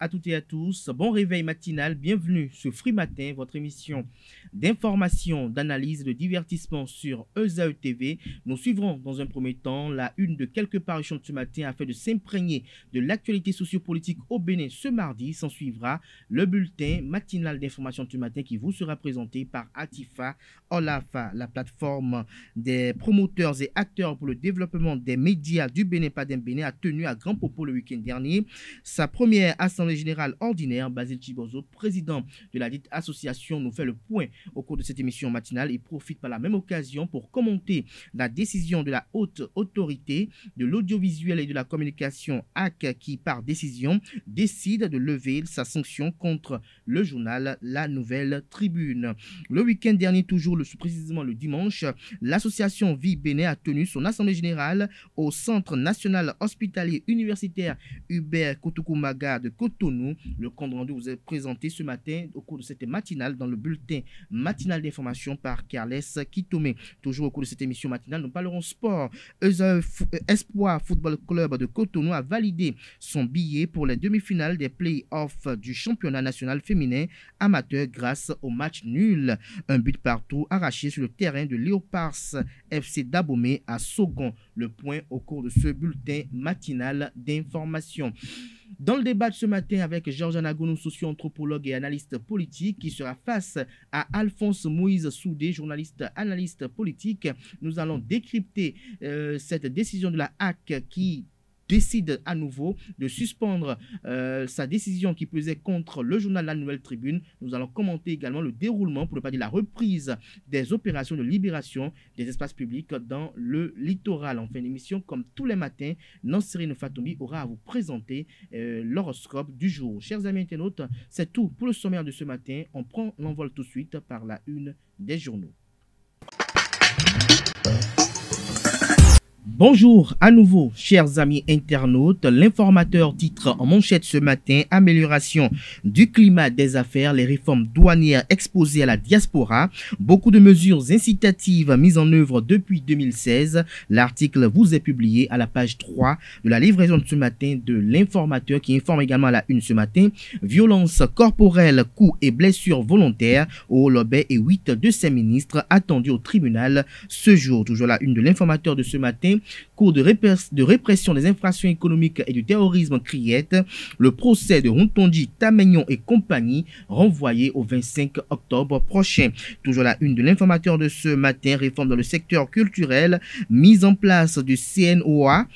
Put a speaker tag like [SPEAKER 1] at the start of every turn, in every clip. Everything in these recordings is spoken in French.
[SPEAKER 1] à toutes et à tous, bon réveil matinal, bienvenue sur Free Matin, votre émission d'information, d'analyse, de divertissement sur ESAE TV. Nous suivrons dans un premier temps la une de quelques parutions de ce matin afin de s'imprégner de l'actualité sociopolitique au Bénin ce mardi. S'en suivra le bulletin matinal d'information de ce matin qui vous sera présenté par Atifa Olafa, la plateforme des promoteurs et acteurs pour le développement des médias du Bénin Padem Bénin a tenu à Grand Popo le week-end dernier sa première assemblée générale ordinaire. Basile Chibozo, président de la dite association, nous fait le point au cours de cette émission matinale et profite par la même occasion pour commenter la décision de la haute autorité de l'audiovisuel et de la communication AC qui, par décision, décide de lever sa sanction contre le journal La Nouvelle Tribune. Le week-end dernier, toujours précisément le dimanche, l'association Vie Bénin a tenu son assemblée générale au Centre national hospitalier universitaire Hubert Kotoukou-Maga de Cotonou. Le compte rendu vous est présenté ce matin au cours de cette matinale dans le bulletin matinal d'information par Carles Kitome. Toujours au cours de cette émission matinale, nous parlerons sport. Espoir Football Club de Cotonou a validé son billet pour les demi-finales des play-offs du championnat national féminin amateur grâce au match nul. Un but partout arraché sur le terrain de Léopards FC d'Abomey à Sogon. Le point au cours de ce bulletin matinal d'information. Dans le débat de ce matin avec Georges Anagonou, socio-anthropologue et analyste politique, qui sera face à Alphonse Moïse Soudé, journaliste analyste politique, nous allons décrypter cette décision de la HAC qui décide à nouveau de suspendre sa décision qui pesait contre le journal La Nouvelle Tribune. Nous allons commenter également le déroulement, pour ne pas dire la reprise des opérations de libération des espaces publics dans le littoral. En fin d'émission, comme tous les matins, Nansirine Fatoumi aura à vous présenter l'horoscope du jour. Chers amis internautes, c'est tout pour le sommaire de ce matin. On prend l'envol tout de suite par la une des journaux. Bonjour à nouveau, chers amis internautes. L'informateur titre en manchette ce matin: amélioration du climat des affaires, les réformes douanières exposées à la diaspora, beaucoup de mesures incitatives mises en œuvre depuis 2016. L'article vous est publié à la page 3 de la livraison de ce matin de l'informateur qui informe également à la une ce matin: violence corporelle, coups et blessures volontaires au Lobé et 8 de ses ministres attendus au tribunal ce jour. Toujours la une de l'informateur de ce matin: cours de répression des infractions économiques et du terrorisme criette, le procès de Rontondi, Tamegnon et compagnie renvoyé au 25 octobre prochain. Toujours la une de l'informateur de ce matin: réforme dans le secteur culturel, mise en place du CNOA.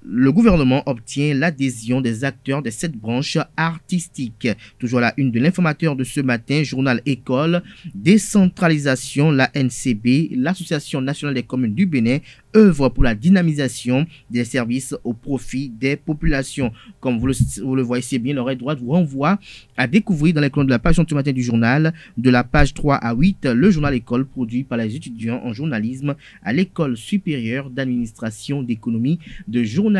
[SPEAKER 1] Le gouvernement obtient l'adhésion des acteurs des 7 branches artistiques. Toujours la une de l'informateur de ce matin: journal École, décentralisation, la NCB, l'Association nationale des communes du Bénin, œuvre pour la dynamisation des services au profit des populations. Comme vous le voyez, c'est bien, l'oreille droite vous renvoie à découvrir dans les colonnes de la page de ce matin du journal, de la page 3 à 8, le journal École produit par les étudiants en journalisme à l'École supérieure d'administration, d'économie, de journalisme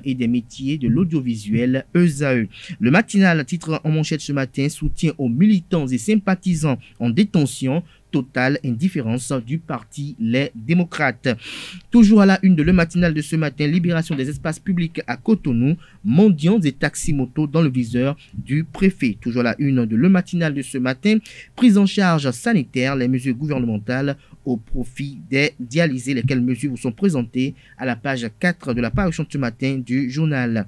[SPEAKER 1] et des métiers de l'audiovisuel ESAE. Le matinal titre en manchette ce matin: soutien aux militants et sympathisants en détention, totale indifférence du parti Les Démocrates. Toujours à la une de le matinal de ce matin: libération des espaces publics à Cotonou, mendiants et taxi-motos dans le viseur du préfet. Toujours à la une de le matinal de ce matin: prise en charge sanitaire, les mesures gouvernementales au profit des dialysés, lesquelles mesures vous sont présentées à la page 4 de la parution de ce matin du journal.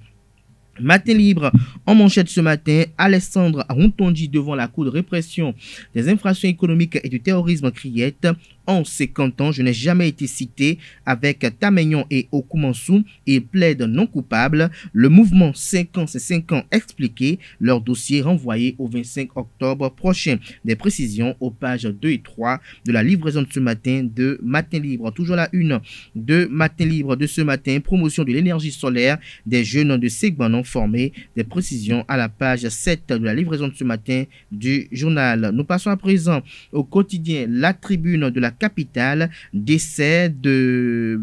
[SPEAKER 1] Matin libre en manchette ce matin: Alexandre Rontondi devant la Cour de répression des infractions économiques et du terrorisme criette. En 50 ans, je n'ai jamais été cité avec Tamegnon et Okoumensou. Ils plaident non coupables. Le mouvement 5 ans, c'est 5 ans expliqué. Leur dossier renvoyé au 25 octobre prochain. Des précisions aux pages 2 et 3 de la livraison de ce matin de Matin Libre. Toujours la une de Matin Libre de ce matin: promotion de l'énergie solaire, des jeunes de Segbanon formés. Des précisions à la page 7 de la livraison de ce matin du journal. Nous passons à présent au quotidien La Tribune de la capitale. Décès de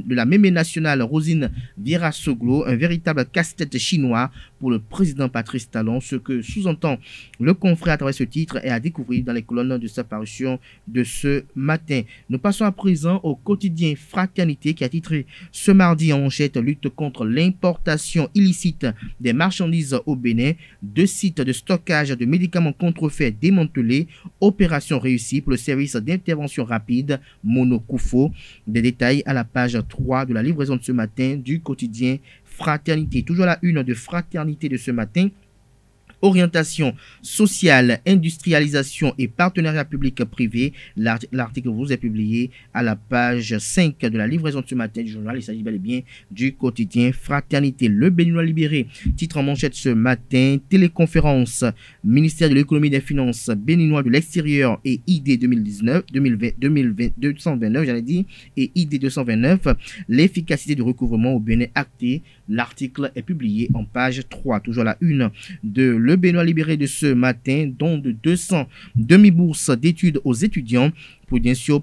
[SPEAKER 1] la mémé nationale Rosine Vieira-Soglo, un véritable casse-tête chinois pour le président Patrice Talon. Ce que sous-entend le confrère à travers ce titre est à découvrir dans les colonnes de sa parution de ce matin. Nous passons à présent au quotidien Fraternité qui a titré ce mardi en manchette: lutte contre l'importation illicite des marchandises au Bénin, 2 sites de stockage de médicaments contrefaits démantelés, opération réussie pour le service d'intervention rapide Monokufo. Des détails à la page 3 de la livraison de ce matin du quotidien Fraternité. Toujours la une de Fraternité de ce matin: orientation sociale, industrialisation et partenariat public-privé. L'article vous est publié à la page 5 de la livraison de ce matin du journal. Il s'agit bel et bien du quotidien Fraternité. Le Béninois libéré, titre en manchette ce matin: téléconférence, ministère de l'économie et des finances, béninois de l'extérieur et ID 229, j'allais dire, et ID 229, l'efficacité du recouvrement au Bénin actée. L'article est publié en page 3. Toujours la une de Le Béninois libéré de ce matin, dont de 200 demi-bourses d'études aux étudiants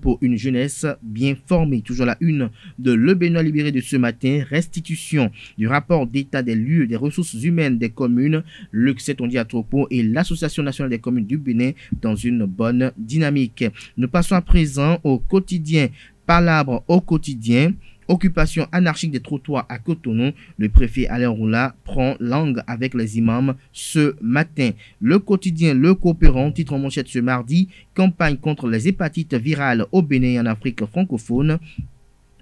[SPEAKER 1] pour une jeunesse bien formée. Toujours la une de Le Béninois libéré de ce matin: restitution du rapport d'état des lieux des ressources humaines des communes, Luxet Ondiatropo et l'Association nationale des communes du Bénin dans une bonne dynamique. Nous passons à présent au quotidien Palabre au quotidien. Occupation anarchique des trottoirs à Cotonou. Le préfet Alain Roula prend langue avec les imams ce matin. Le quotidien Le Coopérant, titre en manchette ce mardi: campagne contre les hépatites virales au Bénin et en Afrique francophone.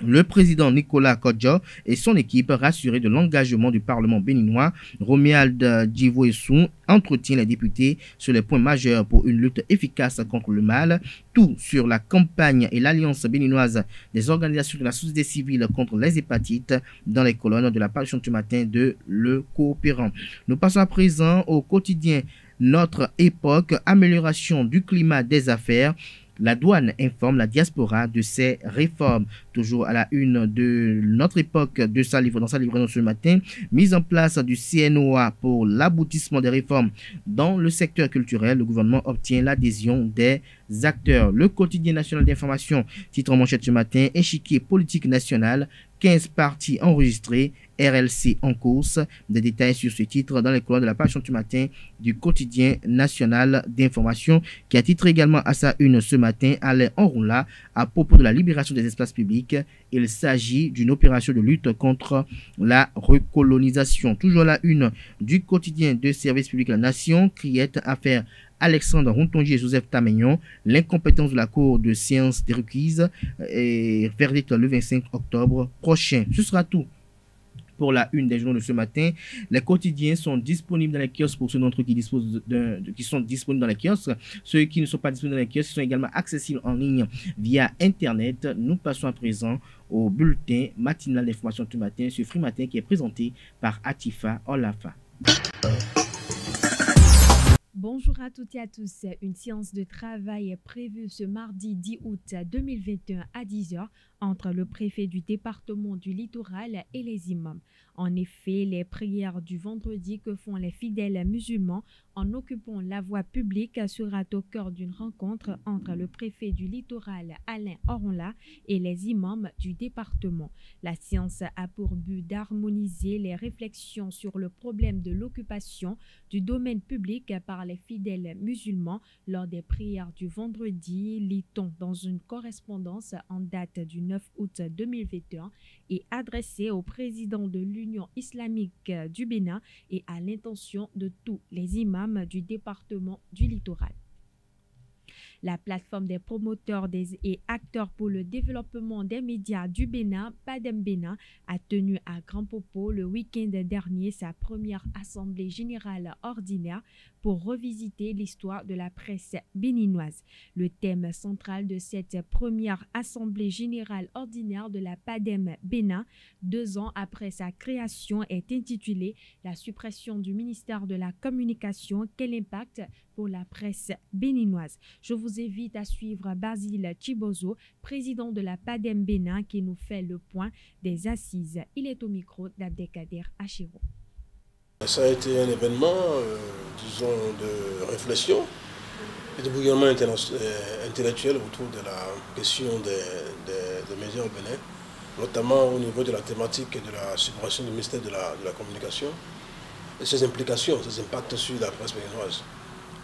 [SPEAKER 1] Le président Nicolas Kodjo et son équipe rassurés de l'engagement du Parlement béninois. Romuald Djivoessou entretient les députés sur les points majeurs pour une lutte efficace contre le mal. Tout sur la campagne et l'alliance béninoise des organisations de la société civile contre les hépatites dans les colonnes de la parution du matin de Le Coopérant. Nous passons à présent au quotidien Notre Époque. Amélioration du climat des affaires. La douane informe la diaspora de ses réformes. Toujours à la une de Notre Époque dans sa livraison ce matin: mise en place du CNOA pour l'aboutissement des réformes dans le secteur culturel. Le gouvernement obtient l'adhésion des acteurs. Le quotidien national d'information, titre en manchette ce matin: échiquier politique national, 15 partis enregistrés, RLC en course. Des détails sur ce titre dans les colonnes de la page du matin du quotidien national d'information, qui a titré également à sa une ce matin Alain Enroula à propos de la libération des espaces publics. Il s'agit d'une opération de lutte contre la recolonisation. Toujours la une du quotidien de service public La Nation: criette affaire Alexandre Rontongi et Joseph Tamegnon, l'incompétence de la Cour de séance des requises, et verdict le 25 octobre prochain. Ce sera tout pour la une des journaux de ce matin. Les quotidiens sont disponibles dans les kiosques pour ceux d'entre eux qui sont disponibles dans les kiosques. Ceux qui ne sont pas disponibles dans les kiosques sont également accessibles en ligne via Internet. Nous passons à présent au bulletin matinal d'information du matin sur Free Matin, qui est présenté par Atifa Olafa.
[SPEAKER 2] Bonjour à toutes et à tous. Une séance de travail est prévue ce mardi 10 août 2021 à 10h entre le préfet du département du Littoral et les imams. En effet, les prières du vendredi que font les fidèles musulmans en occupant la voie publique sera au cœur d'une rencontre entre le préfet du Littoral, Alain Oronla, et les imams du département. La séance a pour but d'harmoniser les réflexions sur le problème de l'occupation du domaine public par les fidèles musulmans lors des prières du vendredi, lit-on dans une correspondance en date du 9 août 2021 et adressée au président de l'Union islamique du Bénin et à l'intention de tous les imams du département du Littoral. La plateforme des promoteurs et acteurs pour le développement des médias du Bénin, PADEM Bénin, a tenu à Grand Popo le week-end dernier sa première assemblée générale ordinaire pour revisiter l'histoire de la presse béninoise. Le thème central de cette première assemblée générale ordinaire de la PADEM Bénin, 2 ans après sa création, est intitulé « La suppression du ministère de la Communication, quel impact pour la presse béninoise ?» Je vous invite à suivre Basile Chibozo, président de la PADEM Bénin, qui nous fait le point des assises. Il est au micro d'Abdelkader Achiro.
[SPEAKER 3] Ça a été un événement, disons, de réflexion et de bouillonnement intellectuel autour de la question des médias au Bénin, notamment au niveau de la thématique de la suppression du ministère de la Communication et ses implications, ses impacts sur la presse béninoise.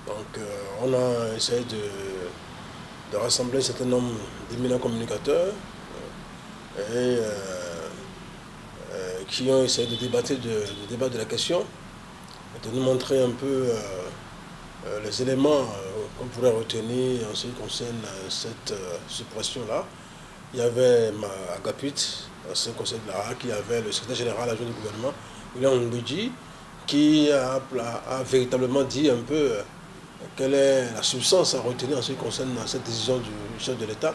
[SPEAKER 3] Donc on a essayé de rassembler un certain nombre d'éminents communicateurs qui ont essayé de débattre de la question, de nous montrer un peu les éléments qu'on pourrait retenir en ce qui concerne cette suppression-là. Il y avait Agapit, en ce qui concerne la RAC, il y avait le secrétaire général adjoint du gouvernement, William Mbidji, qui a véritablement dit un peu quelle est la substance à retenir en ce qui concerne cette décision du chef de l'État.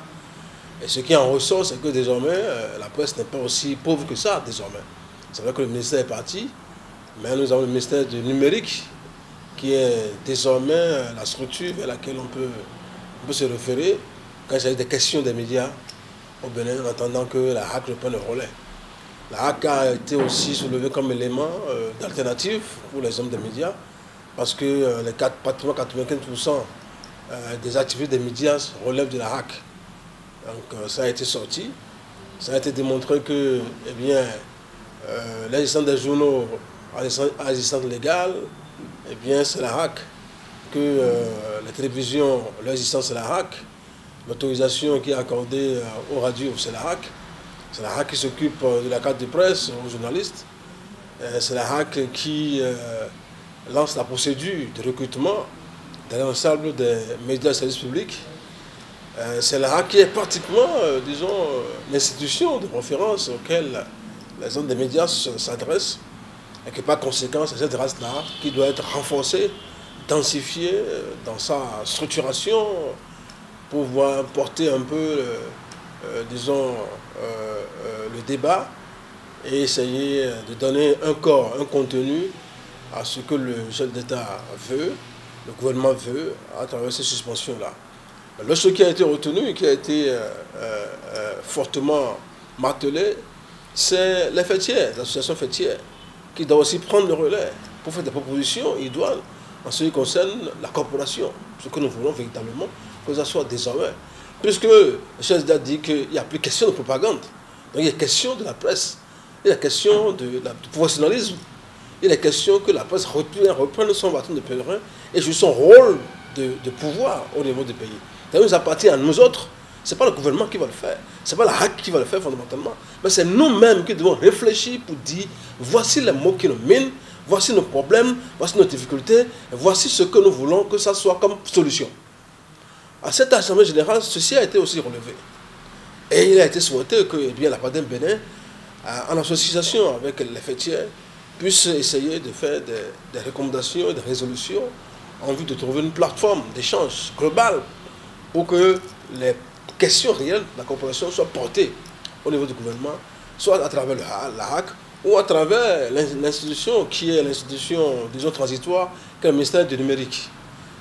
[SPEAKER 3] Et ce qui en ressort, c'est que désormais, la presse n'est pas aussi pauvre que ça, désormais. C'est vrai que le ministère est parti, mais nous avons le ministère du numérique, qui est désormais la structure vers laquelle on peut se référer quand il s'agit des questions des médias au Bénin, en attendant que la HAC reprenne le relais. La HAC a été aussi soulevée comme élément d'alternative pour les hommes des médias, parce que pratiquement 95% des activités des médias relèvent de la HAC. Donc ça a été sorti, ça a été démontré que l'existence des journaux à existence légale, c'est la HAC, que la télévision, l'existence c'est la HAC, l'autorisation qui est accordée aux radios c'est la HAC, c'est la HAC qui s'occupe de la carte de presse aux journalistes, c'est la HAC qui lance la procédure de recrutement dans l'ensemble des médias de service public. C'est la HAC qui est pratiquement, l'institution de référence auquel les hommes des médias s'adressent, et que par conséquent, c'est cette race-là qui doit être renforcée, densifiée dans sa structuration pour pouvoir porter un peu, le débat et essayer de donner un corps, un contenu à ce que le chef d'État veut, le gouvernement veut, à travers ces suspensions-là. Ce qui a été retenu, qui a été fortement martelé, c'est les fêtières, l'association fêtière, qui doit aussi prendre le relais pour faire des propositions idoines en ce qui concerne la corporation. Ce que nous voulons véritablement, que ça soit désormais. Puisque le chef d'État dit qu'il n'y a plus question de propagande. Donc il y a question de la presse, il y a question du professionnalisme, il y a question que la presse reprenne son bâton de pèlerin et joue son rôle de pouvoir au niveau du pays. Ça nous appartient à nous autres. Ce n'est pas le gouvernement qui va le faire, ce n'est pas la HAC qui va le faire fondamentalement, mais c'est nous-mêmes qui devons réfléchir pour dire voici les mots qui nous minent, voici nos problèmes, voici nos difficultés, voici ce que nous voulons que ça soit comme solution. À cette Assemblée générale, ceci a été aussi relevé. Et il a été souhaité que la Padem Bénin, en association avec les fêtières, puisse essayer de faire des recommandations et des résolutions en vue de trouver une plateforme d'échange global pour que les questions réelles de la corporation soient portées au niveau du gouvernement, soit à travers la HAC ou à travers l'institution qui est l'institution, disons, transitoire, qui est le ministère du numérique.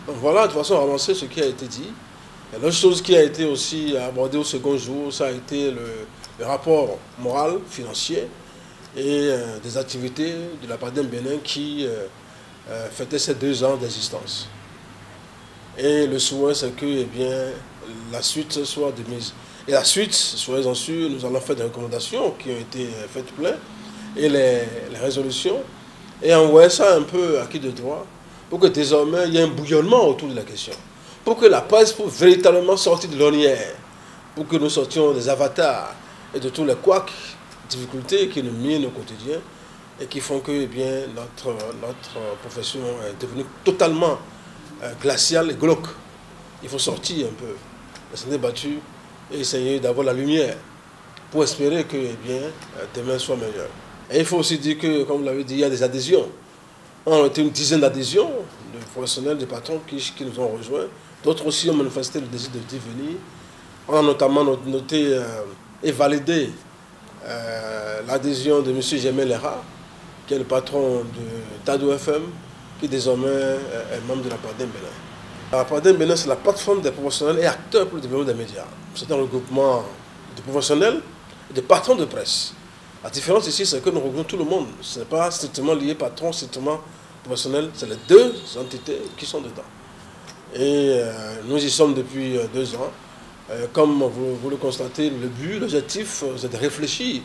[SPEAKER 3] Donc voilà, de façon avancée, ce qui a été dit. Et l'autre chose qui a été aussi abordée au second jour, ça a été le rapport moral, financier et des activités de la Padem Bénin qui fêtait ses 2 ans d'existence. Et le souhait, c'est que la suite soit de mise. Et la suite, soyez-en sûrs, nous allons faire des recommandations qui ont été faites plein, et les résolutions, et envoyer ça un peu à qui de droit, pour que désormais il y ait un bouillonnement autour de la question. Pour que la presse puisse véritablement sortir de l'ornière, pour que nous sortions des avatars et de tous les couacs, difficultés qui nous minent au quotidien, et qui font que notre profession est devenue totalement glaciale et glauque. Il faut sortir un peu de cette débattu et essayer d'avoir la lumière pour espérer que demain soit meilleur. Et il faut aussi dire que, comme vous l'avez dit, il y a des adhésions. On a été une dizaine d'adhésions de professionnels, de patrons qui nous ont rejoints. D'autres aussi ont manifesté le désir de venir. On a notamment noté et validé l'adhésion de M. Jemel Lera, qui est le patron de Tado FM, qui désormais est membre de la Padem Bénin. La Padem Bénin, c'est la plateforme des professionnels et acteurs pour le développement des médias. C'est un regroupement de professionnels et de patrons de presse. La différence ici, c'est que nous regroupons tout le monde. Ce n'est pas strictement lié patron, strictement professionnel. C'est les 2 entités qui sont dedans. Et nous y sommes depuis 2 ans. Comme vous le constatez, le but, l'objectif, c'est de réfléchir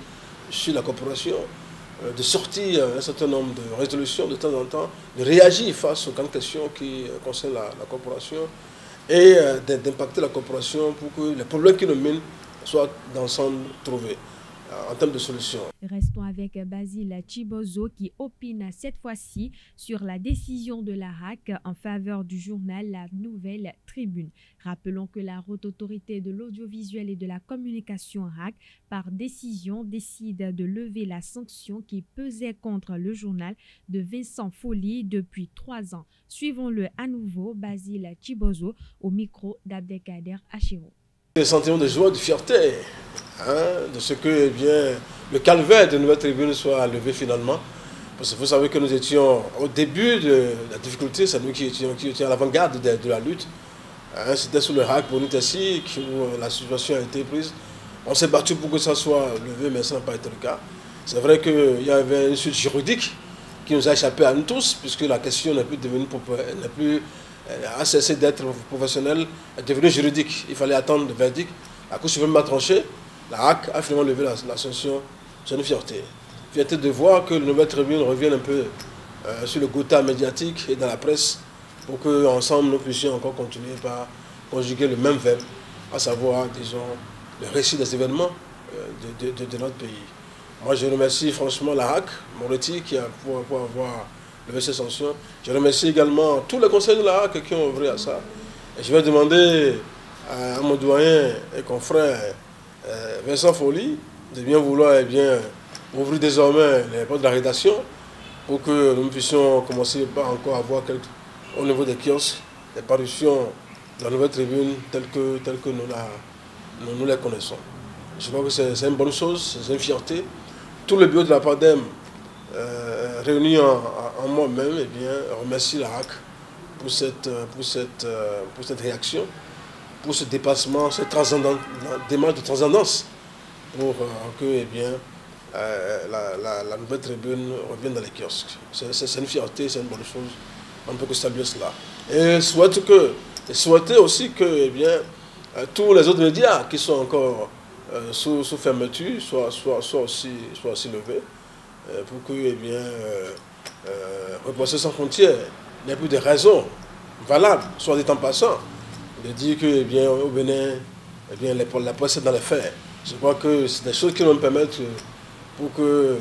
[SPEAKER 3] sur la coopération, de sortir un certain nombre de résolutions de temps en temps, de réagir face aux grandes questions qui concernent la coopération et d'impacter la coopération pour que les problèmes qui nous mènent soient d'ensemble trouvés en termes de solutions.
[SPEAKER 2] Restons avec Basile Chibozo qui opine cette fois-ci sur la décision de la RAC en faveur du journal La Nouvelle Tribune. Rappelons que la Haute Autorité de l'Audiovisuel et de la Communication RAC, par décision, décide de lever la sanction qui pesait contre le journal de Vincent Folly depuis 3 ans. Suivons-le à nouveau, Basile Chibozo, au micro d'Abdelkader Achiro.
[SPEAKER 3] Le sentiment de joie, de fierté, de ce que le calvaire de Nouvelle Tribune soit levé finalement. Parce que vous savez que nous étions au début de la difficulté, c'est nous qui étions à l'avant-garde de la lutte. C'était sous le RAC pour nous ici où la situation a été prise. On s'est battu pour que ça soit levé, mais ça n'a pas été le cas. C'est vrai qu'il y avait une suite juridique qui nous a échappé à nous tous, puisque la question n'est plus devenue a cessé d'être professionnelle, est devenue juridique. Il fallait attendre le verdict. La Cour suprême a tranché. La RAC a finalement levé la sanction. C'est une fierté. Fierté de voir que le Nouvelle Tribune revienne un peu sur le gotha médiatique et dans la presse pour qu'ensemble nous puissions encore continuer par conjuguer le même verbe, à savoir, disons, le récit des événements de notre pays. Moi, je remercie franchement la RAC, Moretti, qui a pour avoir levé ces sanctions. Je remercie également tous les conseils de la RAC qui ont œuvré à ça. Et je vais demander à mon doyen et confrère Vincent Folly de bien vouloir ouvrir désormais les portes de la rédaction pour que nous puissions commencer par encore avoir au niveau des kiosques des parutions de la Nouvelle Tribune telles que nous les connaissons. Je crois que c'est une bonne chose, c'est une fierté. Tout le bureau de la PADEM réuni en moi-même, remercie la RAC pour cette réaction, pour ce dépassement, cette démarche de transcendance, pour que la Nouvelle Tribune revienne dans les kiosques. C'est une fierté, c'est une bonne chose. On ne peut que saluer cela. Et souhaiter aussi que tous les autres médias qui sont encore sous fermeture soient aussi levés pour que Reporters sans frontières n'ait plus de raisons valables, soit dit en passant, de dire que au Bénin, la presse est dans les faits. Je crois que c'est des choses qui vont me permettre pour que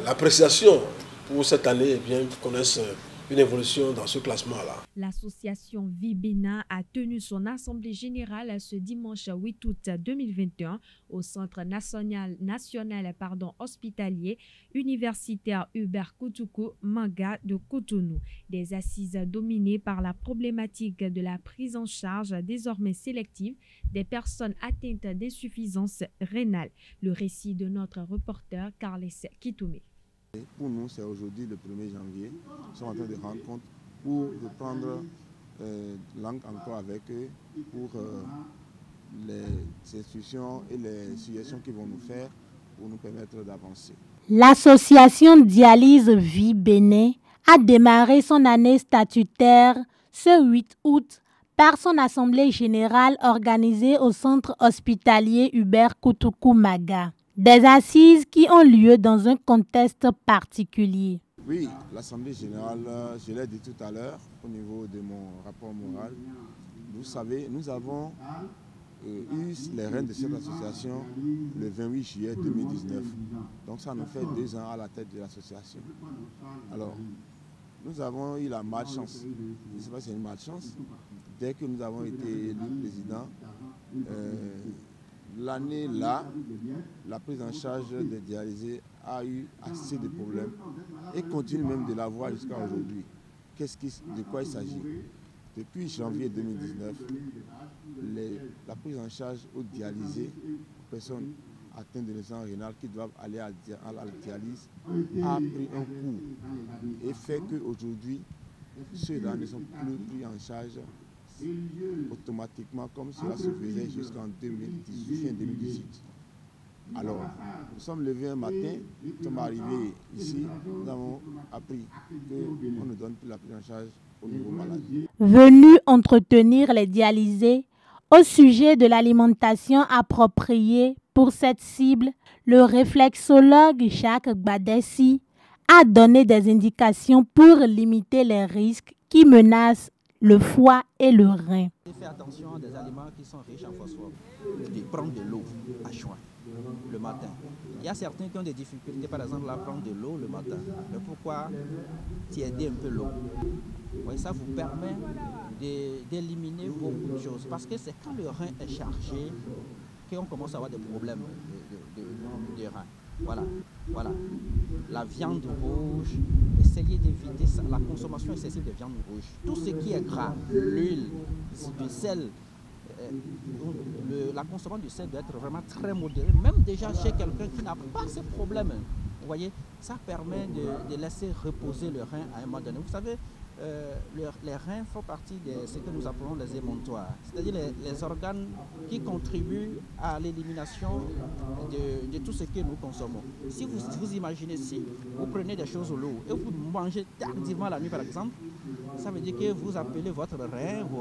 [SPEAKER 3] l'appréciation pour cette année connaisse une évolution dans ce classement-là.
[SPEAKER 2] L'association Vie Bénin a tenu son assemblée générale ce dimanche 8 août 2021 au Centre national hospitalier universitaire Hubert Koutoukou Manga de Cotonou. Des assises dominées par la problématique de la prise en charge désormais sélective des personnes atteintes d'insuffisance rénale. Le récit de notre reporter Carles Kitoumé.
[SPEAKER 4] Pour nous, c'est aujourd'hui le 1er janvier. Nous sommes en train de rendre compte pour reprendre langue encore avec eux pour les institutions et les suggestions qu'ils vont nous faire pour nous permettre d'avancer.
[SPEAKER 5] L'association Dialyse Vie Bénin a démarré son année statutaire ce 8 août par son assemblée générale organisée au centre hospitalier Hubert Koutoukou Maga. Des assises qui ont lieu dans un contexte particulier.
[SPEAKER 4] Oui, l'Assemblée générale, je l'ai dit tout à l'heure au niveau de mon rapport moral. Vous savez, nous avons eu les rênes de cette association le 28 juillet 2019. Donc ça nous fait 2 ans à la tête de l'association. Alors, nous avons eu la malchance, je ne sais pas si c'est une malchance, dès que nous avons été élus président, l'année-là, la prise en charge des dialysés a eu assez de problèmes et continue même de l'avoir jusqu'à aujourd'hui. De quoi il s'agit? Depuis janvier 2019, la prise en charge aux dialysés, aux personnes atteintes de l'insuffisance rénale qui doivent aller à la dialyse, a pris un coup et fait qu'aujourd'hui, ceux-là ne sont plus pris en charge automatiquement comme cela se faisait jusqu'en 2018. Alors, nous sommes levés un matin, nous sommes arrivés ici, nous avons appris qu'on ne donne plus la prise en charge au niveau maladie.
[SPEAKER 5] Venu entretenir les dialysés au sujet de l'alimentation appropriée pour cette cible, le réflexologue Jacques Badessi a donné des indications pour limiter les risques qui menacent le foie et le rein.
[SPEAKER 6] Faire attention à des aliments qui sont riches en phosphore. De prendre de l'eau à choix le matin. Il y a certains qui ont des difficultés, par exemple, à prendre de l'eau le matin. Mais pourquoi tiéder un peu l'eau? Oui, ça vous permet d'éliminer beaucoup de choses. Parce que c'est quand le rein est chargé qu'on commence à avoir des problèmes de rein. Voilà. La viande rouge, essayez d'éviter la consommation excessive de viande rouge. Tout ce qui est gras, l'huile, du sel, la consommation du sel doit être vraiment très modérée. Même déjà chez quelqu'un qui n'a pas ces problèmes, vous voyez, ça permet de laisser reposer le rein à un moment donné. Vous savez, les reins font partie de ce que nous appelons les émontoires, c'est-à-dire les organes qui contribuent à l'élimination de tout ce que nous consommons. Si vous imaginez, si vous prenez des choses lourdes et vous mangez tardivement la nuit par exemple, ça veut dire que vous appelez vos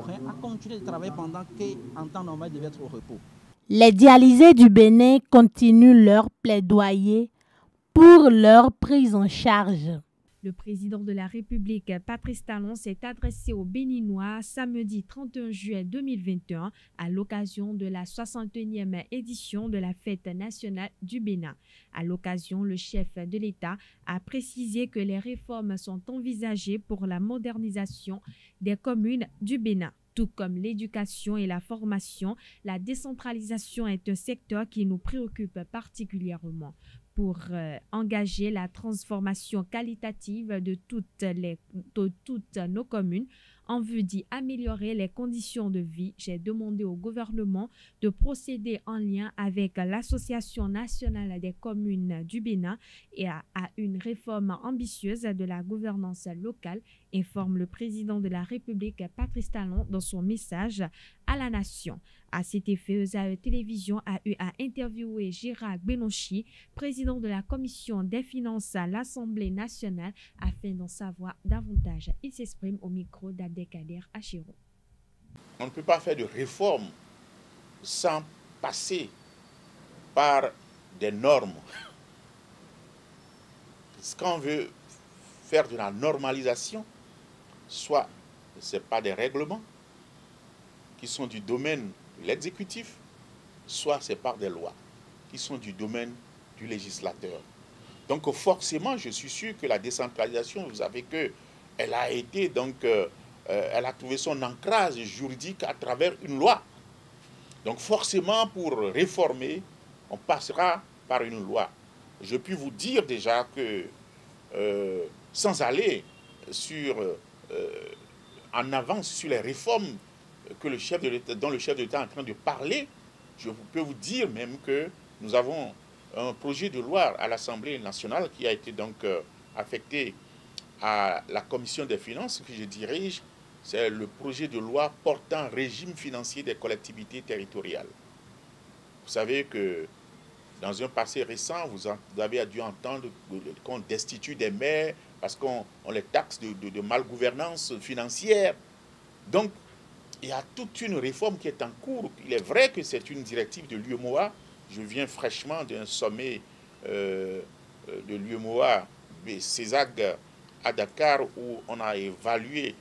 [SPEAKER 6] reins à continuer de travailler pendant qu'en temps normal, ils devaient être au repos.
[SPEAKER 5] Les dialysés du Bénin continuent leur plaidoyer pour leur prise en charge.
[SPEAKER 2] Le président de la République, Patrice Talon, s'est adressé aux Béninois samedi 31 juillet 2021 à l'occasion de la 61e édition de la Fête nationale du Bénin. À l'occasion, le chef de l'État a précisé que les réformes sont envisagées pour la modernisation des communes du Bénin. Tout comme l'éducation et la formation, la décentralisation est un secteur qui nous préoccupe particulièrement. Pour engager la transformation qualitative de toutes nos communes en vue d'y améliorer les conditions de vie, j'ai demandé au gouvernement de procéder en lien avec l'Association nationale des communes du Bénin et à une réforme ambitieuse de la gouvernance locale, informe le président de la République Patrice Talon dans son message à la nation. À cet effet, ESAE Télévision a eu à interviewer Gérard Benonchi, président de la Commission des finances à l'Assemblée nationale, afin d'en savoir davantage. Il s'exprime au micro d'Abdelkader Achiro.
[SPEAKER 7] On ne peut pas faire de réforme sans passer par des normes. Quand on veut faire de la normalisation, soit ce n'est pas des règlements qui sont du domaine de l'exécutif, soit c'est par des lois qui sont du domaine du législateur. Donc forcément, je suis sûr que la décentralisation, vous savez qu'elle a été, elle a trouvé son ancrage juridique à travers une loi. Donc forcément, pour réformer, on passera par une loi. Je puis vous dire déjà que, sans aller en avance sur les réformes dont le chef de l'État est en train de parler, je peux vous dire même que nous avons un projet de loi à l'Assemblée nationale qui a été donc affecté à la Commission des finances que je dirige. C'est le projet de loi portant régime financier des collectivités territoriales. Vous savez que dans un passé récent, vous avez dû entendre qu'on destitue des maires parce qu'on les taxe de malgouvernance financière. Donc, il y a toute une réforme qui est en cours. Il est vrai que c'est une directive de l'UEMOA. Je viens fraîchement d'un sommet de l'UEMOA, CESAG, à Dakar, où on a évalué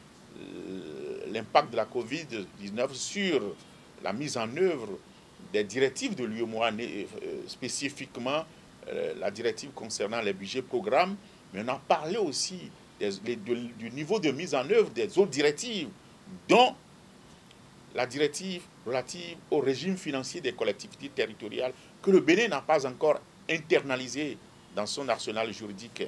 [SPEAKER 7] l'impact de la COVID-19 sur la mise en œuvre des directives de l'UEMOA, spécifiquement la directive concernant les budgets programmes, mais on a parlé aussi du niveau de mise en œuvre des autres directives, dont la directive relative au régime financier des collectivités territoriales, que le Bénin n'a pas encore internalisé dans son arsenal juridique.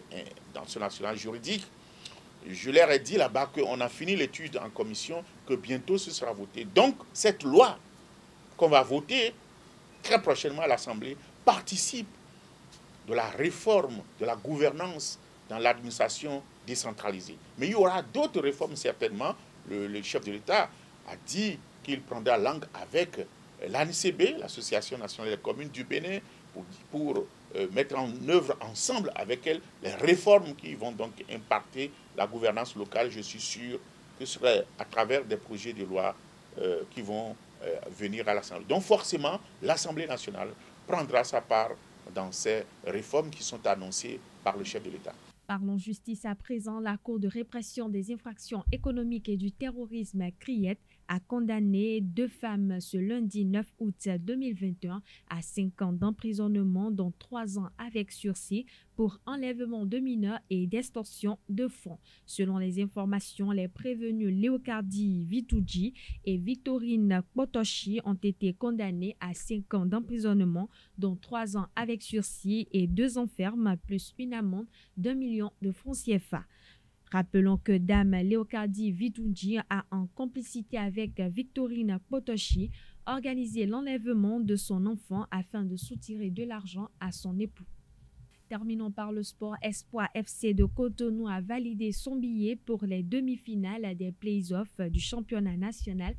[SPEAKER 7] Je leur ai dit là-bas qu'on a fini l'étude en commission, que bientôt ce sera voté. Donc, cette loi qu'on va voter très prochainement à l'Assemblée participe de la réforme de la gouvernance dans l'administration décentralisée. Mais il y aura d'autres réformes certainement. Le chef de l'État a dit qu'il prendra langue avec l'ANCB, l'Association nationale des communes du Bénin, pour mettre en œuvre ensemble avec elle les réformes qui vont donc impacter la gouvernance locale. Je suis sûr que ce serait à travers des projets de loi qui vont venir à l'Assemblée. Donc forcément, l'Assemblée nationale prendra sa part dans ces réformes qui sont annoncées par le chef de l'État.
[SPEAKER 2] Parlons justice à présent. La Cour de répression des infractions économiques et du terrorisme, CRIET, a condamné 2 femmes ce lundi 9 août 2021 à 5 ans d'emprisonnement, dont 3 ans avec sursis pour enlèvement de mineurs et d'extorsion de fonds. Selon les informations, les prévenus Leocardi Vitouji et Victorine Potoshi ont été condamnés à 5 ans d'emprisonnement, dont 3 ans avec sursis et 2 ans ferme, plus une amende d'1 million de francs CFA. Rappelons que Dame Leocardi Vitouji a, en complicité avec Victorine Potoshi, organisé l'enlèvement de son enfant afin de soutirer de l'argent à son époux. Terminons par le sport. Espoir FC de Cotonou a validé son billet pour les demi-finales des playoffs du championnat national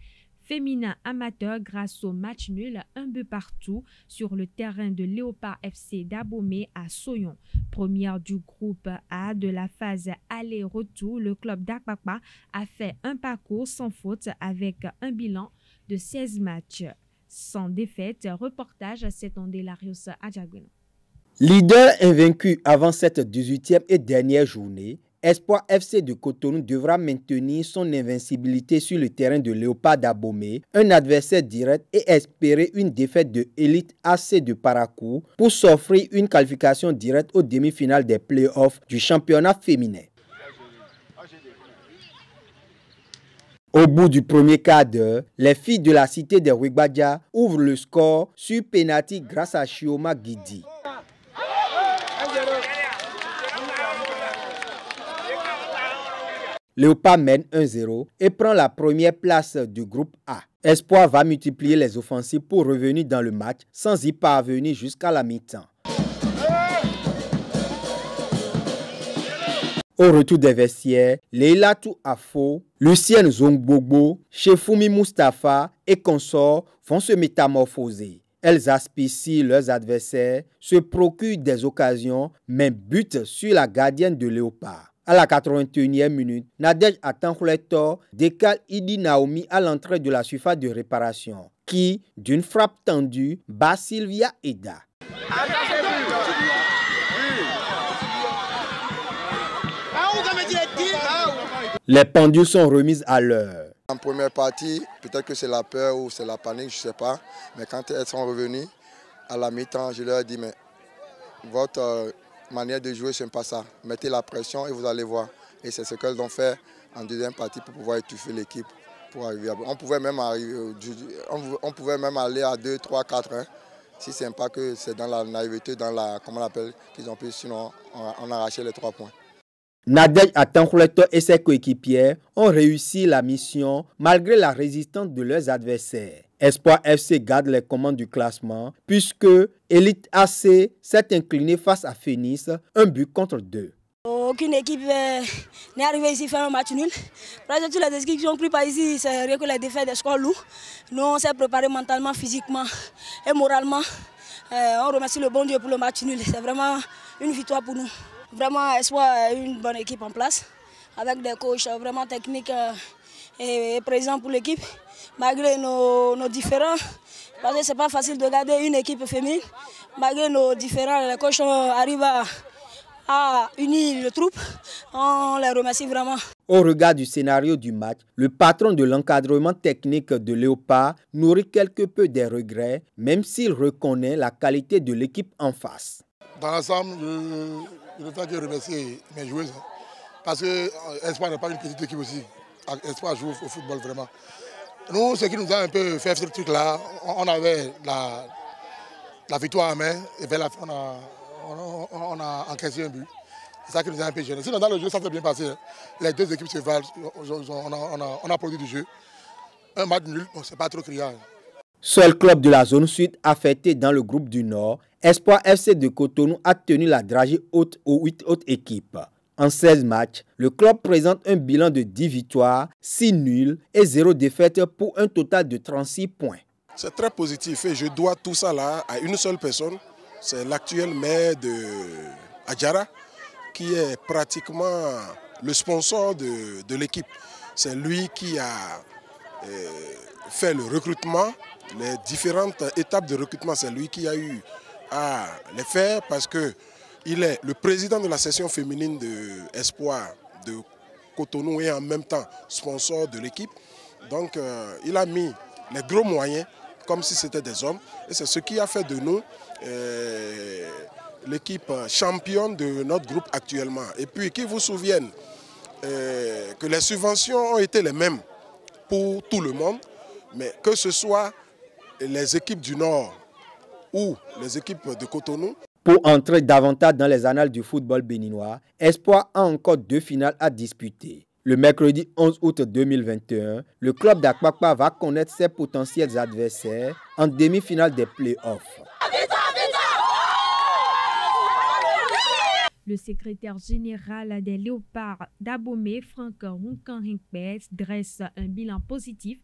[SPEAKER 2] féminin amateur grâce au match nul 1 but partout sur le terrain de Léopard FC d'Abomey à Soyon. Première du groupe A de la phase aller-retour, le club d'Akpakpa a fait un parcours sans faute avec un bilan de 16 matchs sans défaite. Reportage Setondé Larios Adjagwena.
[SPEAKER 8] Leader invaincu avant cette 18e et dernière journée, Espoir FC de Cotonou devra maintenir son invincibilité sur le terrain de Léopard d'Abomey, un adversaire direct, et espérer une défaite de Elite AC de Parakou pour s'offrir une qualification directe aux demi-finales des playoffs du championnat féminin. Au bout du premier quart d'heure, les filles de la cité des Ouigbadja ouvrent le score sur pénalty grâce à Chioma Guidi. Léopard mène 1-0 et prend la première place du groupe A. Espoir va multiplier les offensives pour revenir dans le match sans y parvenir jusqu'à la mi-temps. Au retour des vestiaires, Leila Tou Afo, Lucienne Zongbobo, Chefoumi Mustafa et consorts vont se métamorphoser. Elles aspicient leurs adversaires, se procurent des occasions, mais butent sur la gardienne de Léopard. À la 81e minute, Nadej Atankhouletor décale Idi Naomi à l'entrée de la surface de réparation, qui, d'une frappe tendue, bat Sylvia Eda. Les pendules sont remises à l'heure.
[SPEAKER 9] En première partie, peut-être que c'est la peur ou c'est la panique, je ne sais pas. Mais quand elles sont revenues, à la mi-temps, je leur ai dit, mais votre manière de jouer, ce n'est pas ça. Mettez la pression et vous allez voir. Et c'est ce qu'elles ont fait en deuxième partie pour pouvoir étouffer l'équipe. On pouvait même aller à 2, 3, 4. Hein. Si ce n'est pas que c'est dans la naïveté, dans la, comment on appelle, qu'ils ont pu, sinon on arrachait les 3 points.
[SPEAKER 8] Nadej Atankhouletor et ses coéquipiers ont réussi la mission malgré la résistance de leurs adversaires. Espoir FC garde les commandes du classement puisque Elite AC s'est incliné face à Phoenix, 1 but contre 2.
[SPEAKER 10] Aucune équipe n'est arrivée ici faire un match nul. Toutes les équipes qui ont pris par ici, c'est rien que les défaites des scores lourds. Nous, on s'est préparé mentalement, physiquement et moralement. On remercie le bon Dieu pour le match nul. C'est vraiment une victoire pour nous. Vraiment, Espoir est une bonne équipe en place, avec des coachs vraiment techniques et présents pour l'équipe. Malgré nos différends, parce que ce n'est pas facile de garder une équipe féminine, malgré nos différends, les coachs arrivent à unir les troupes. On les remercie vraiment.
[SPEAKER 8] Au regard du scénario du match, le patron de l'encadrement technique de Léopard nourrit quelque peu des regrets, même s'il reconnaît la qualité de l'équipe en face.
[SPEAKER 11] Dans l'ensemble, je ne peux que remercier mes joueuses, parce que Espoir n'est pas une petite équipe aussi. Espoir joue au football vraiment. Nous, ce qui nous a un peu fait ce truc-là, on avait la victoire en main, et vers la fin, on a encaissé un but. C'est ça qui nous a un peu gêné. Sinon, dans le jeu, ça s'est bien passé. Les deux équipes se valent, on a produit du jeu. Un match nul, bon, c'est pas trop criard.
[SPEAKER 8] Seul club de la zone sud affecté dans le groupe du Nord, Espoir FC de Cotonou a tenu la dragée haute aux 8 autres équipes. En 16 matchs, le club présente un bilan de 10 victoires, 6 nuls et 0 défaites pour un total de 36 points.
[SPEAKER 12] C'est très positif et je dois tout ça là à une seule personne, c'est l'actuel maire de Adjara qui est pratiquement le sponsor de l'équipe. C'est lui qui a fait le recrutement, les différentes étapes de recrutement, c'est lui qui a eu à les faire parce qu'il est le président de la section féminine de Espoir de Cotonou et en même temps sponsor de l'équipe. Donc il a mis les gros moyens comme si c'était des hommes et c'est ce qui a fait de nous l'équipe championne de notre groupe actuellement. Et puis qu'ils vous souviennent que les subventions ont été les mêmes pour tout le monde, mais que ce soit les équipes du Nord ou les équipes de Cotonou.
[SPEAKER 8] Pour entrer davantage dans les annales du football béninois, Espoir a encore 2 finales à disputer. Le mercredi 11 août 2021, le club d'Akpakpa va connaître ses potentiels adversaires en demi-finale des play-offs.
[SPEAKER 2] Le secrétaire général des Léopards d'Abomey, Franck Ronkan-Hinkpes, dresse un bilan positif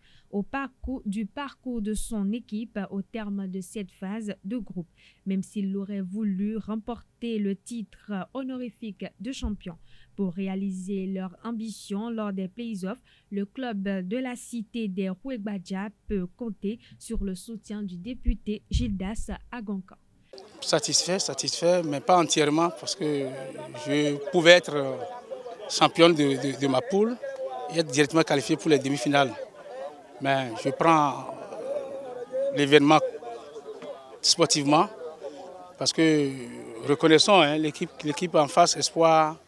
[SPEAKER 2] du parcours de son équipe au terme de cette phase de groupe, même s'il aurait voulu remporter le titre honorifique de champion. Pour réaliser leur ambition lors des playoffs, le club de la cité des Rouégbadja peut compter sur le soutien du député Gildas Agonka.
[SPEAKER 13] Satisfait, mais pas entièrement parce que je pouvais être championne de ma poule et être directement qualifié pour les demi-finales. Mais je prends l'événement sportivement parce que, reconnaissons, l'équipe en face, Espoir,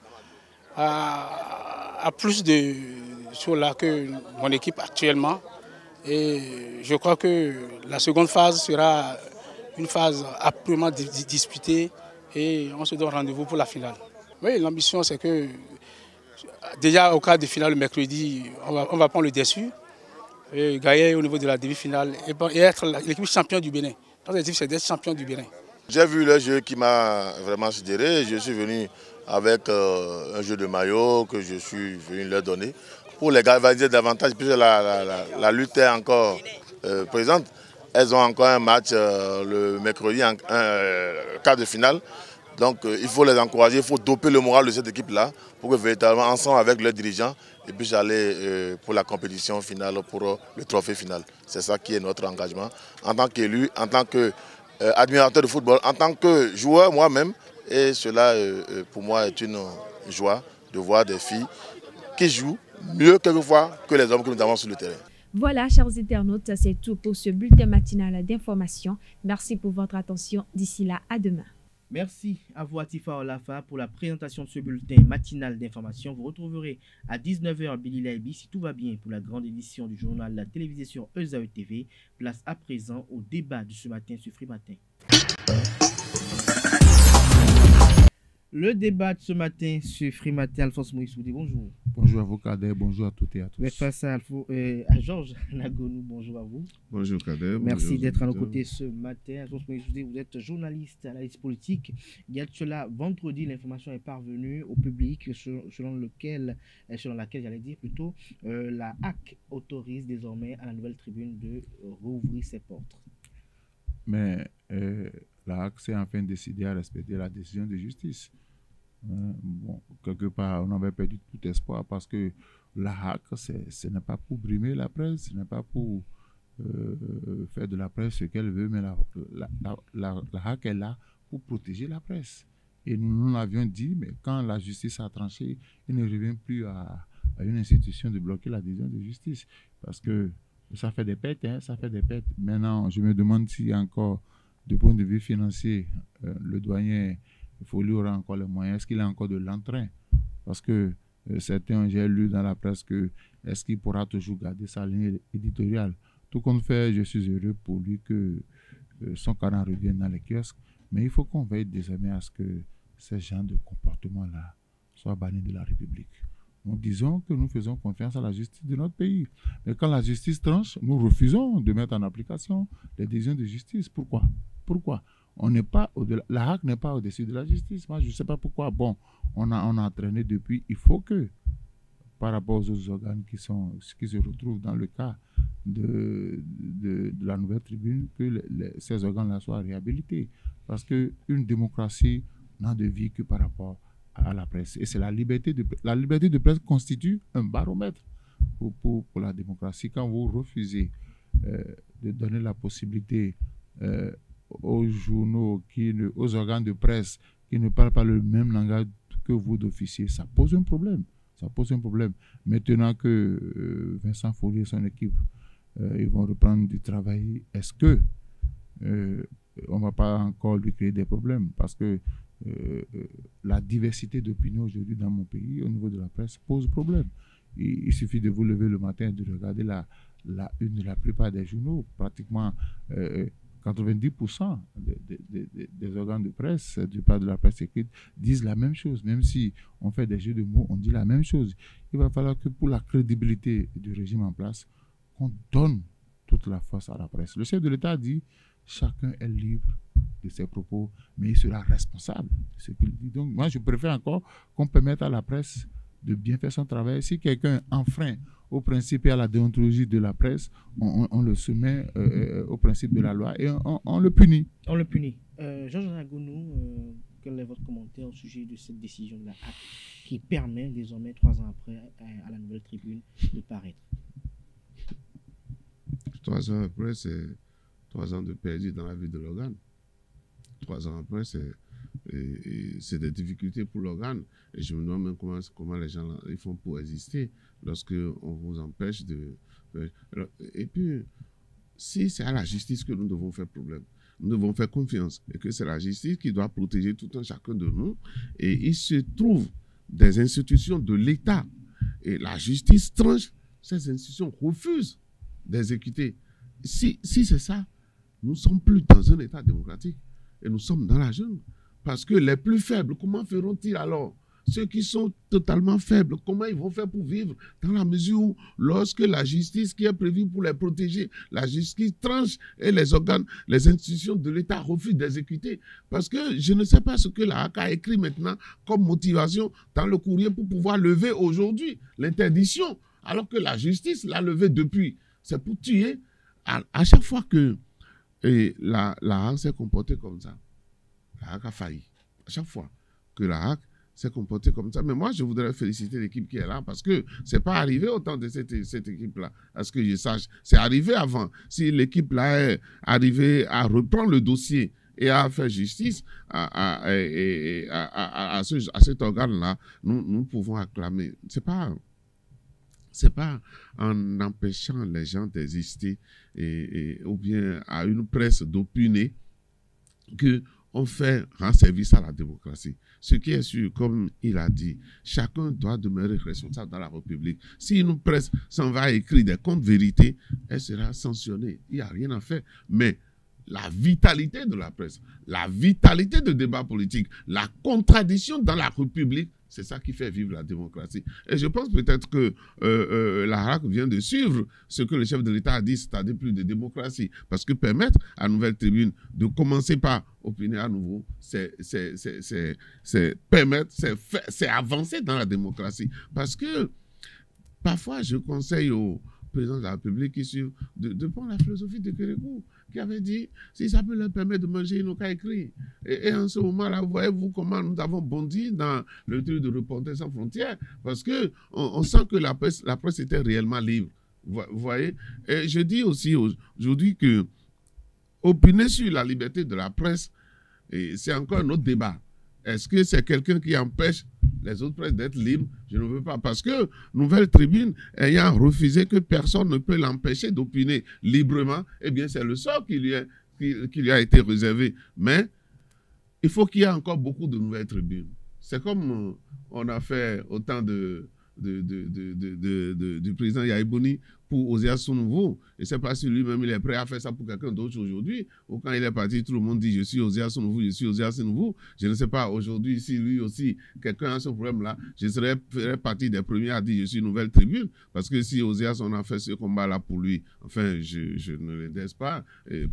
[SPEAKER 13] a plus de choses là que mon équipe actuellement. Et je crois que la seconde phase sera une phase âprement disputée et on se donne rendez-vous pour la finale. Oui, l'ambition c'est que déjà au quart de finale le mercredi, on va prendre le dessus, et gagner au niveau de la demi-finale et être l'équipe championne du Bénin. Notre objectif c'est d'être champion du Bénin.
[SPEAKER 14] J'ai vu le jeu qui m'a vraiment sidéré. Je suis venu avec un jeu de maillot que je suis venu leur donner pour les galvaniser davantage puisque la lutte est encore présente. Elles ont encore un match le mercredi, un quart de finale. Donc il faut les encourager, il faut doper le moral de cette équipe-là pour que véritablement, ensemble avec leurs dirigeants, ils puissent aller pour la compétition finale, pour le trophée final. C'est ça qui est notre engagement. En tant qu'élu, en tant qu'admirateur de football, en tant que joueur moi-même, et cela pour moi est une joie de voir des filles qui jouent mieux quelquefois que les hommes que nous avons sur le terrain.
[SPEAKER 2] Voilà, chers internautes, c'est tout pour ce bulletin matinal d'information. Merci pour votre attention. D'ici là, à demain.
[SPEAKER 1] Merci à vous, Atifa Olafa, pour la présentation de ce bulletin matinal d'information. Vous retrouverez à 19h Billy Laibi, si tout va bien, pour la grande édition du journal La Télévision sur ESAE TV. Place à présent au débat de ce matin sur Free Matin. Le débat de ce matin sur Free Matin, Alphonse Moïsoudi, bonjour.
[SPEAKER 15] Bonjour à vous, Kader, bonjour à toutes et à tous.
[SPEAKER 1] Vous êtes face à Georges Nagonou, bonjour à vous.
[SPEAKER 15] Bonjour Kader.
[SPEAKER 1] Merci d'être à nos côtés ce matin. Alphonse Moïsoudi, vous êtes journaliste, analyste politique. Il y a de cela, vendredi, l'information est parvenue au public selon laquelle, j'allais dire plutôt, la HAC autorise désormais à la Nouvelle Tribune de rouvrir ses portes.
[SPEAKER 15] Mais la HAC s'est enfin décidé à respecter la décision de justice. Bon, quelque part, on avait perdu tout espoir parce que la HAC, ce n'est pas pour brimer la presse, ce n'est pas pour faire de la presse ce qu'elle veut, mais la HAC est là pour protéger la presse. Et nous l'avions dit, mais quand la justice a tranché, il ne revient plus à une institution de bloquer la décision de justice. Parce que ça fait des pertes, ça fait des pertes. Maintenant, je me demande si encore, du point de vue financier, le douanier Folli aura encore les moyens. Est-ce qu'il a encore de l'entrain? Parce que certains, j'ai lu dans la presse que est-ce qu'il pourra toujours garder sa ligne éditoriale? Tout compte fait, je suis heureux pour lui que son cadre revienne dans les kiosques. Mais il faut qu'on veille désormais à ce que ces gens de comportement-là soient bannis de la République. Nous disons que nous faisons confiance à la justice de notre pays. Mais quand la justice tranche, nous refusons de mettre en application les décisions de justice. Pourquoi? On n'est pas au-delà. La HAC n'est pas au-dessus de la justice. Moi, je ne sais pas pourquoi. Bon, on a entraîné depuis. Il faut que, par rapport aux autres organes qui se retrouvent dans le cas de la Nouvelle Tribune, que ces organes-là soient réhabilités. Parce qu'une démocratie n'a de vie que par rapport à la presse. Et c'est la liberté de presse constitue un baromètre pour la démocratie. Quand vous refusez de donner la possibilité aux journaux, aux organes de presse qui ne parlent pas le même langage que vous d'officier, ça pose un problème. Ça pose un problème. Maintenant que Vincent Follier et son équipe ils vont reprendre du travail, est-ce que on ne va pas encore lui créer des problèmes? Parce que la diversité d'opinions aujourd'hui dans mon pays, au niveau de la presse, pose problème. Il suffit de vous lever le matin et de regarder la une de la plupart des journaux. Pratiquement 90% des organes de presse, du part de la presse écrite, disent la même chose. Même si on fait des jeux de mots, on dit la même chose. Il va falloir que pour la crédibilité du régime en place, qu'on donne toute la force à la presse. Le chef de l'État dit chacun est libre de ses propos, mais il sera responsable de ce qu'il dit. Donc moi, je préfère encore qu'on permette à la presse de bien faire son travail. Si quelqu'un enfreint au principe et à la déontologie de la presse, on le soumet au principe de la loi et on le punit.
[SPEAKER 1] On le punit. Jean-Jean Agounou, quel est votre commentaire au sujet de cette décision de la HAC qui permet désormais, 3 ans après, à la Nouvelle Tribune de paraître?
[SPEAKER 16] 3 ans après, c'est 3 ans de perdu dans la vie de l'organe. 3 ans après, c'est des difficultés pour l'organe. Et je me demande même comment les gens ils font pour exister lorsqu'on vous empêche de... Et puis, si c'est à la justice que nous devons faire problème, nous devons faire confiance et que c'est la justice qui doit protéger tout un chacun de nous. Et il se trouve des institutions de l'État et la justice tranche, ces institutions refusent d'exécuter. Si c'est ça, nous ne sommes plus dans un État démocratique et nous sommes dans la jungle. Parce que les plus faibles, comment feront-ils alors? Ceux qui sont totalement faibles, comment ils vont faire pour vivre dans la mesure où, lorsque la justice qui est prévue pour les protéger, la justice tranche et les organes, les institutions de l'État refusent d'exécuter? Parce que je ne sais pas ce que la HAC a écrit maintenant comme motivation dans le courrier pour pouvoir lever aujourd'hui l'interdiction, alors que la justice l'a levé depuis. C'est pour tuer. À chaque fois que la HAC s'est comportée comme ça, la HAC a failli. À chaque fois que la HAC s'est comportée comme ça. Mais moi, je voudrais féliciter l'équipe qui est là parce que ce n'est pas arrivé au temps de cette équipe-là. À ce que je sache, c'est arrivé avant. Si l'équipe-là est arrivée à reprendre le dossier et à faire justice à cet organe-là, nous pouvons acclamer. C'est pas en empêchant les gens d'exister ou bien à une presse d'opiner qu'on rend service à la démocratie. Ce qui est sûr, comme il a dit, chacun doit demeurer responsable dans la République. Si une presse s'en va écrire des contre-vérités, elle sera sanctionnée. Il n'y a rien à faire. Mais la vitalité de la presse, la vitalité du débat politique, la contradiction dans la République, c'est ça qui fait vivre la démocratie. Et je pense peut-être que la HAC vient de suivre ce que le chef de l'État a dit, c'est-à-dire plus de démocratie. Parce que permettre à Nouvelle Tribune de commencer par opiner à nouveau, c'est avancer dans la démocratie. Parce que parfois, je conseille au président de la République qui suit de prendre la philosophie de Kérékou, qui avait dit, si ça peut leur permettre de manger, ils n'ont qu'à écrire. Et en ce moment-là, voyez-vous comment nous avons bondi dans le truc de Reporters sans frontières, parce qu'on sent que la presse était réellement libre. Vous voyez? Et je dis aussi aujourd'hui que opiner sur la liberté de la presse, c'est encore un autre débat. Est-ce que c'est quelqu'un qui empêche les autres presses d'être libres? Je ne veux pas. Parce que Nouvelle Tribune, ayant refusé que personne ne peut l'empêcher d'opiner librement, eh bien, c'est le sort qui lui a été réservé. Mais il faut qu'il y ait encore beaucoup de Nouvelles Tribunes. C'est comme on a fait au temps du président Yaïbouni pour Oséa Nouveau. Je ne sais pas si lui-même il est prêt à faire ça pour quelqu'un d'autre aujourd'hui. Ou quand il est parti, tout le monde dit je suis Oséa Nouveau, je suis Oséa Nouveau. Je ne sais pas aujourd'hui si lui aussi, quelqu'un a ce problème-là. Je ferais partie des premiers à dire je suis Nouvelle Tribune. Parce que si Oséa on a fait ce combat-là pour lui, enfin, je ne le laisse pas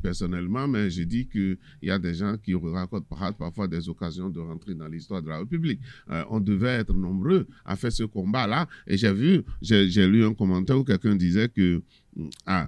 [SPEAKER 16] personnellement, mais je dis qu'il y a des gens qui racontent parfois des occasions de rentrer dans l'histoire de la République. On devait être nombreux à faire ce combat-là. Et j'ai lu un commentaire où quelqu'un disait que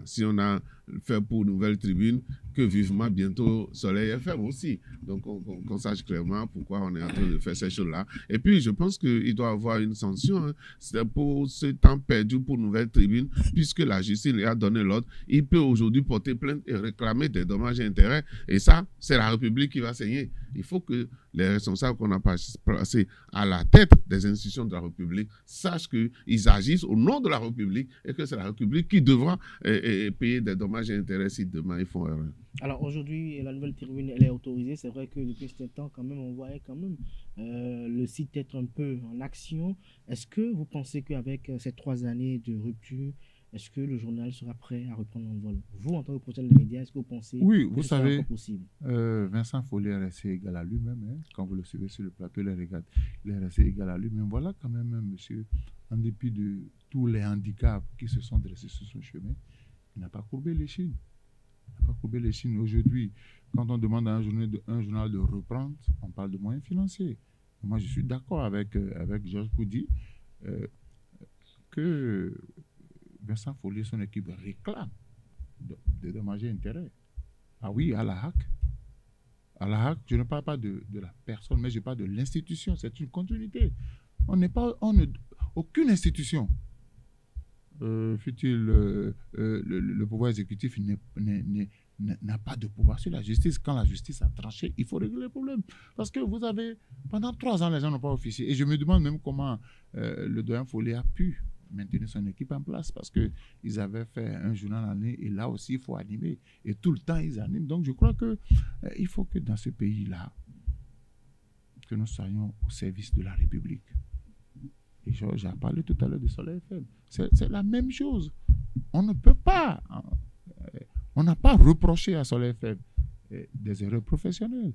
[SPEAKER 16] si on a faire pour Nouvelle Tribune que vivement bientôt Soleil FM aussi. Donc qu'on sache clairement pourquoi on est en train de faire ces choses-là. Et puis je pense qu'il doit y avoir une sanction. Hein. C'est pour ce temps perdu pour Nouvelle Tribune, puisque la justice lui a donné l'ordre. Il peut aujourd'hui porter plainte et réclamer des dommages et intérêts. Et ça, c'est la République qui va saigner. Il faut que les responsables qu'on a placés à la tête des institutions de la République sachent qu'ils agissent au nom de la République et que c'est la République qui devra payer des dommages et intérêts si demain ils font erreur.
[SPEAKER 1] Alors aujourd'hui, la Nouvelle Tribune, elle est autorisée. C'est vrai que depuis ce temps, quand même, on voyait quand même le site être un peu en action. Est-ce que vous pensez qu'avec ces 3 années de rupture, est-ce que le journal sera prêt à reprendre l'envol? Vous, en tant que professionnel de médias, est-ce que vous pensez
[SPEAKER 15] que
[SPEAKER 1] ce sera
[SPEAKER 15] savez,
[SPEAKER 1] encore possible?
[SPEAKER 15] Vincent Follier est resté égal à lui-même. Hein. Quand vous le suivez sur le plateau, il est resté égal à lui-même. Voilà quand même, monsieur, en dépit de tous les handicaps qui se sont dressés sur son chemin, il n'a pas courbé l'échine. Il n'a pas courbé l'échine. Aujourd'hui, quand on demande à un journal de reprendre, on parle de moyens financiers. Et moi, je suis d'accord avec Georges Koudi que Vincent Follier, son équipe réclame des dommages et intérêts. Ah oui, à la HAC. À la HAC, je ne parle pas de la personne, mais je parle de l'institution. C'est une continuité. Aucune institution, fut-il le pouvoir exécutif, n'a pas de pouvoir sur la justice. Quand la justice a tranché, il faut régler le problème. Parce que vous avez, pendant 3 ans, les gens n'ont pas officié. Et je me demande même comment le doyen Follier a pu maintenir son équipe en place, parce qu'ils avaient fait un journal en ligne et là aussi il faut animer et tout le temps ils animent. Donc je crois que il faut que dans ce pays-là que nous soyons au service de la République. Et j'ai parlé tout à l'heure de Soleil FM. C'est la même chose. On ne peut pas, on n'a pas reproché à Soleil FM des erreurs professionnelles.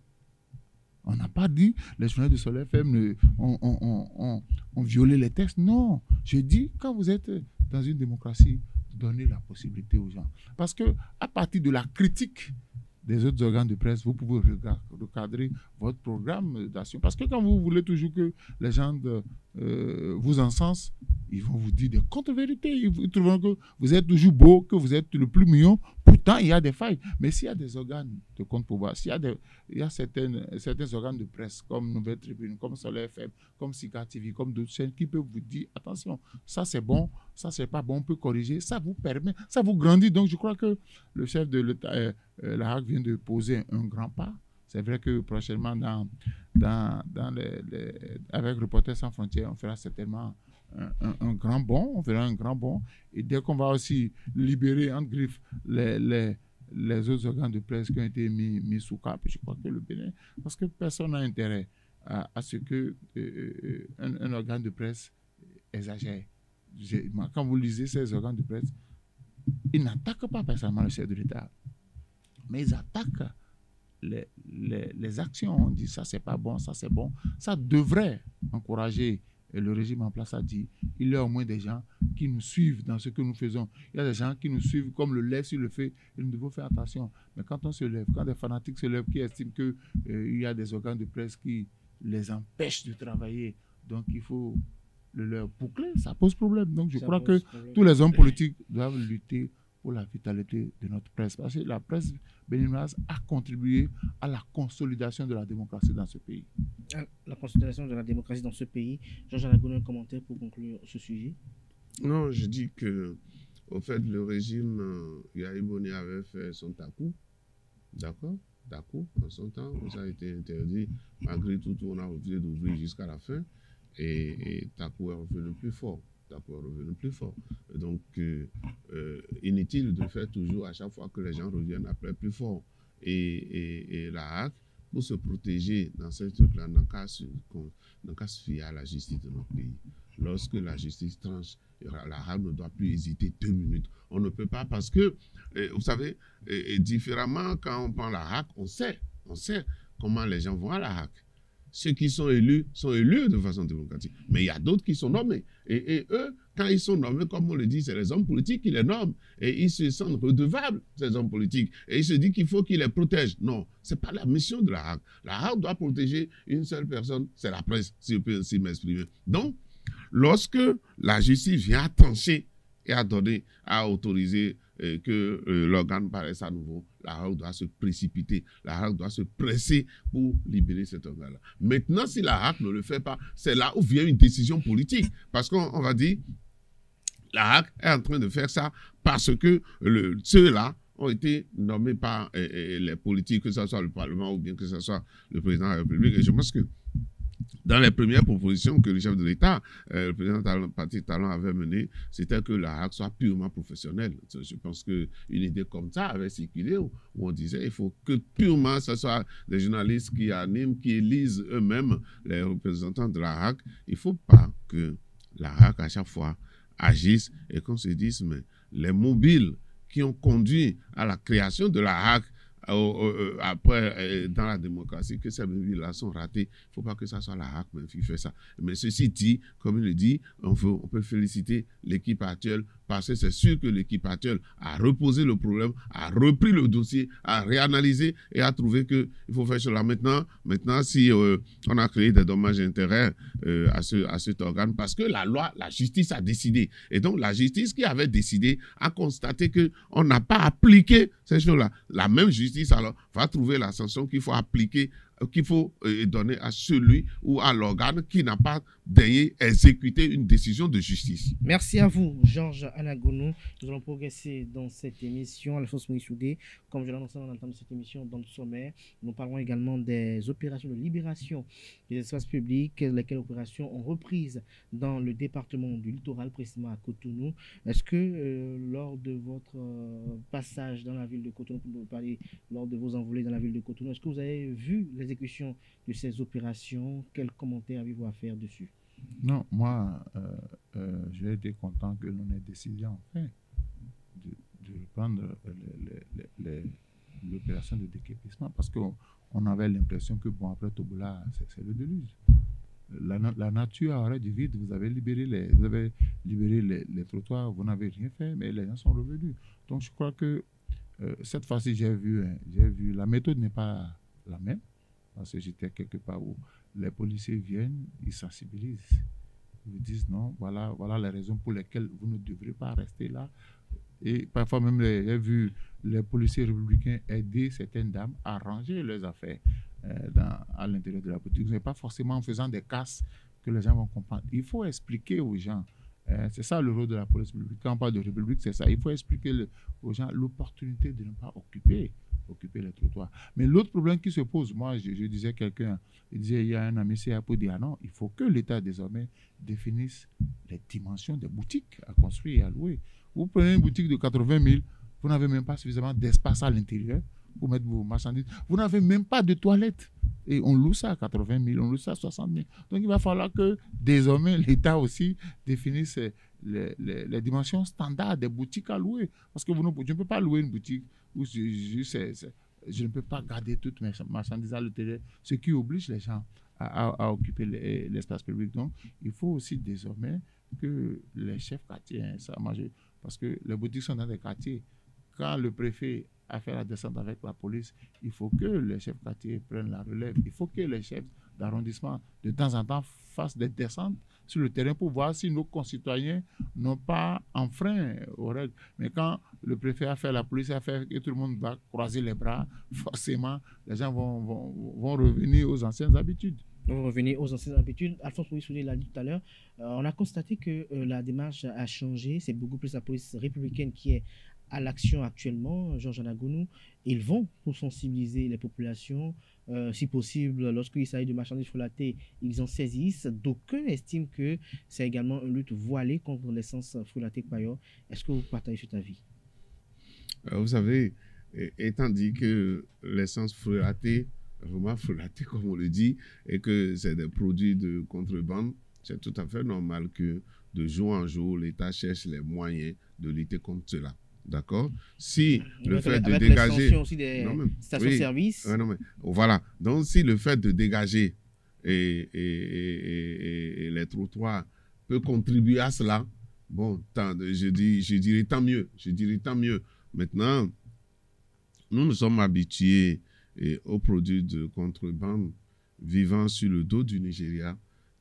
[SPEAKER 15] On n'a pas dit les journalistes de Soleil FM ont violé les textes. Non, je dis quand vous êtes dans une démocratie, donnez la possibilité aux gens. Parce que à partir de la critique des autres organes de presse, vous pouvez recadrer votre programme d'action. Parce que quand vous voulez toujours que les gens vous encensent, ils vont vous dire des contre-vérités. Ils trouveront que vous êtes toujours beau, que vous êtes le plus mignon. Pourtant, il y a des failles. Mais s'il y a des organes de contre-pouvoir, s'il y a certains organes de presse, comme Nouvelle Tribune, comme Soleil FM, comme Sika TV, comme d'autres chaînes, qui peuvent vous dire, attention, ça c'est bon, ça c'est pas bon, on peut corriger, ça vous permet, ça vous grandit. Donc je crois que le chef de l'État, la HAC vient de poser un grand pas. C'est vrai que prochainement, avec Reporters sans frontières, on fera certainement un grand bond. On fera un grand bond. Et dès qu'on va aussi libérer, en griffe, les autres organes de presse qui ont été mis sous cap, je crois que le Bénin, parce que personne n'a intérêt à ce qu'un organe de presse exagère. Quand vous lisez ces organes de presse, ils n'attaquent pas personnellement le chef de l'État, mais ils attaquent les actions. On dit ça c'est pas bon, ça c'est bon. Ça devrait encourager le régime en place. A dit il y a au moins des gens qui nous suivent dans ce que nous faisons. Il y a des gens qui nous suivent comme le lait sur le feu et nous devons faire attention. Mais quand on se lève, quand des fanatiques se lèvent qui estiment qu'il y a des organes de presse qui les empêchent de travailler, donc il faut le leur boucler, ça pose problème. Donc je crois que tous les hommes politiques doivent lutter pour la vitalité de notre presse. Parce que la presse béninoise a contribué à la consolidation de la démocratie dans ce pays.
[SPEAKER 1] La consolidation de la démocratie dans ce pays. Georges Aragonais, un commentaire pour conclure ce sujet?
[SPEAKER 16] Non, je dis que, au fait, le régime Yahya Boni avait fait son takou. D'accord? Takou, en son temps, ça a été interdit. Malgré tout, on a refusé d'ouvrir jusqu'à la fin. Et takou est revenu plus fort. Donc, inutile de faire toujours à chaque fois que les gens reviennent après plus fort. Et la HAC, pour se protéger dans ce truc-là, n'a qu'à se fier à la justice de notre pays. Lorsque la justice tranche, la HAC ne doit plus hésiter 2 minutes. On ne peut pas parce que, vous savez, différemment, quand on prend la HAC, on sait comment les gens vont à la HAC. Ceux qui sont élus de façon démocratique. Mais il y a d'autres qui sont nommés. Et eux, quand ils sont nommés, comme on le dit, c'est les hommes politiques qui les nomment. Et ils se sentent redevables, ces hommes politiques. Et ils se disent qu'il faut qu'ils les protègent. Non, ce n'est pas la mission de la HAC. La HAC doit protéger une seule personne, c'est la presse, si je peux ainsi m'exprimer. Donc, lorsque la justice vient trancher et à autoriser que l'organe paraisse à nouveau, la HAC doit se précipiter, la HAC doit se presser pour libérer cet organe-là. Maintenant, si la HAC ne le fait pas, c'est là où vient une décision politique. Parce qu'on va dire, la HAC est en train de faire ça parce que ceux-là ont été nommés par les politiques, que ce soit le Parlement ou bien que ce soit le président de la République. Et je pense que dans les premières propositions que le chef de l'État, le président Patrice Talon avait menées, c'était que la HAC soit purement professionnelle. Je pense qu'une idée comme ça avait circulé où on disait qu'il faut que purement ce soit des journalistes qui animent, qui élisent eux-mêmes les représentants de la HAC. Il ne faut pas que la HAC à chaque fois agisse et qu'on se dise, mais les mobiles qui ont conduit à la création de la HAC après, dans la démocratie, que ces mobiles-là sont ratés. Il ne faut pas que ça soit la HAC même qui fait ça. Mais ceci dit, comme il le dit, on peut féliciter l'équipe actuelle parce que c'est sûr que l'équipe actuelle a reposé le problème, a repris le dossier, a réanalysé et a trouvé qu'il faut faire cela. Maintenant si on a créé des dommages et intérêts à cet organe, parce que la loi, la justice a décidé. Et donc, la justice qui avait décidé a constaté qu'on n'a pas appliqué ces choses-là. La même justice, alors, va trouver la sanction qu'il faut appliquer, qu'il faut donner à celui ou à l'organe qui n'a pas daigné exécuter une décision de justice.
[SPEAKER 1] Merci à vous, Georges Anagonu. Nous allons progresser dans cette émission. Alphonse Moïsoudé, comme je l'ai annoncé dans l'entame de cette émission, dans le sommaire, nous parlerons également des opérations de libération des espaces publics, lesquelles opérations ont reprise dans le département du littoral, précisément à Cotonou. Est-ce que lors de votre passage dans la ville de Cotonou, pour vous parler lors de vos envolées dans la ville de Cotonou, est-ce que vous avez vu l'exécution de ces opérations? Quels commentaires avez-vous à faire dessus?
[SPEAKER 15] Non, moi, j'ai été content que l'on ait décidé enfin de reprendre l'opération de déguerpissement parce qu'on avait l'impression que, bon, après Tobola, c'est le déluge. La nature aurait du vide, vous avez libéré les trottoirs, vous n'avez rien fait, mais les gens sont revenus. Donc, je crois que cette fois-ci, j'ai vu, la méthode n'est pas la même, parce que j'étais quelque part où les policiers viennent, ils sensibilisent, ils vous disent non, voilà les raisons pour lesquelles vous ne devrez pas rester là. Et parfois même, j'ai vu les policiers républicains aider certaines dames à ranger leurs affaires à l'intérieur de la boutique. Ce n'est pas forcément en faisant des casses que les gens vont comprendre. Il faut expliquer aux gens. C'est ça le rôle de la police publique. Quand on parle de république, c'est ça. Il faut expliquer aux gens l'opportunité de ne pas occuper les trottoirs. Mais l'autre problème qui se pose, moi, je disais quelqu'un, il y a un ami CA pour dire, ah non, il faut que l'État désormais définisse les dimensions des boutiques à construire et à louer. Vous prenez une boutique de 80 000, vous n'avez même pas suffisamment d'espace à l'intérieur pour mettre vos marchandises. Vous n'avez même pas de toilettes. Et on loue ça à 80 000, on loue ça à 60 000. Donc il va falloir que désormais l'État aussi définisse les dimensions standards des boutiques à louer. Parce que je ne peux pas louer une boutique où je ne peux pas garder toutes mes marchandises à l'intérieur, ce qui oblige les gens à occuper l'espace public. Donc il faut aussi désormais que les chefs quartiers, parce que les boutiques sont dans des quartiers, quand le préfet a fait la descente avec la police, il faut que les chefs quartiers prennent la relève. Il faut que les chefs d'arrondissement, de temps en temps, fassent des descentes sur le terrain pour voir si nos concitoyens n'ont pas enfreint aux règles. Mais quand le préfet a fait, la police a fait, et tout le monde va croiser les bras, forcément, les gens vont revenir aux anciennes habitudes.
[SPEAKER 1] On va revenir aux anciennes habitudes. Alphonse Moïsoudé l'a dit tout à l'heure. On a constaté que la démarche a changé. C'est beaucoup plus la police républicaine qui est à l'action actuellement. Georges Anagonu, ils vont pour sensibiliser les populations. Si possible, lorsqu'il s'agit de marchandises frelatées, ils en saisissent. D'aucuns estiment que c'est également une lutte voilée contre l'essence frelatée Payor. Est-ce que vous partagez cet avis?
[SPEAKER 16] Vous savez, étant dit que l'essence frelatée, vraiment frelatée comme on le dit, et que c'est des produits de contrebande, c'est tout à fait normal que de jour en jour, l'État cherche les moyens de lutter contre cela. D'accord? Si le fait de dégager...
[SPEAKER 1] aussi des stations-service.
[SPEAKER 16] Voilà. Donc, si le fait de dégager et les trottoirs peut contribuer à cela, bon, je dirais tant mieux. Je dirais tant mieux. Maintenant, nous sommes habitués aux produits de contrebande vivant sur le dos du Nigeria,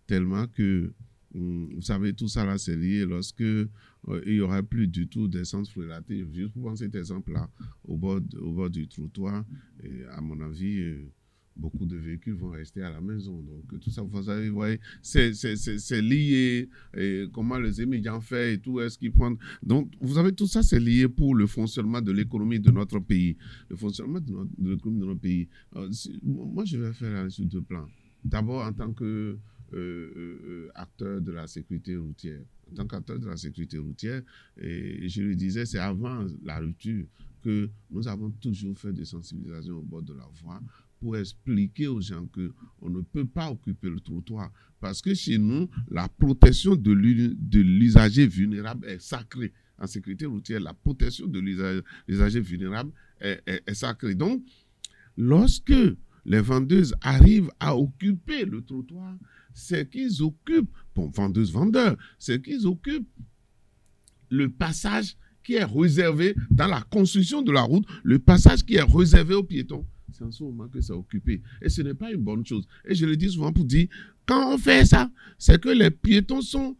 [SPEAKER 16] tellement que vous savez, tout ça là, c'est lié lorsque il n'y aura plus du tout d'essence frélatée. Juste pour prendre cet exemple-là, au bord du trottoir, et à mon avis, beaucoup de véhicules vont rester à la maison. Donc, tout ça, vous savez, vous voyez, c'est lié. Et comment les émigrants font et tout, est-ce qu'ils prennent. Donc, vous savez, tout ça, c'est lié pour le fonctionnement de l'économie de notre pays. Le fonctionnement de l'économie de notre pays. Moi, je vais faire sur deux plans. D'abord, en tant que acteur de la sécurité routière. En tant qu'acteur de la sécurité routière, et je le disais, c'est avant la rupture que nous avons toujours fait des sensibilisations au bord de la voie pour expliquer aux gens qu'on ne peut pas occuper le trottoir. Parce que chez nous, la protection de l'usager vulnérable est sacrée. En sécurité routière, la protection de l'usager vulnérable est sacrée. Donc, lorsque les vendeuses arrivent à occuper le trottoir, c'est qu'ils occupent, bon, vendeurs, c'est qu'ils occupent le passage qui est réservé dans la construction de la route, le passage qui est réservé aux piétons. C'est en ce moment que c'est occupé. Et ce n'est pas une bonne chose. Et je le dis souvent pour dire, quand on fait ça, c'est que les piétons sont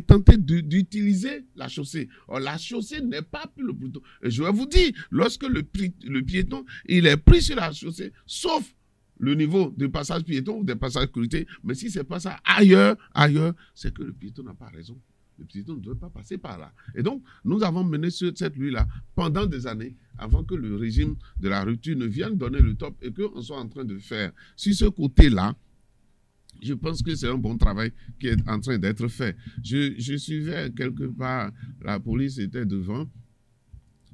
[SPEAKER 16] tentés d'utiliser la chaussée. Or, la chaussée n'est pas plus le piéton. Et je vais vous dire, lorsque le piéton, il est pris sur la chaussée, sauf le niveau de passage piéton ou des passages sécurité, mais si c'est pas ça ailleurs, c'est que le piéton n'a pas raison. Le piéton ne doit pas passer par là. Et donc, nous avons mené cette lutte-là pendant des années, avant que le régime de la rupture ne vienne donner le top et qu'on soit en train de faire. Sur ce côté-là, je pense que c'est un bon travail qui est en train d'être fait. Je suivais quelque part, la police était devant,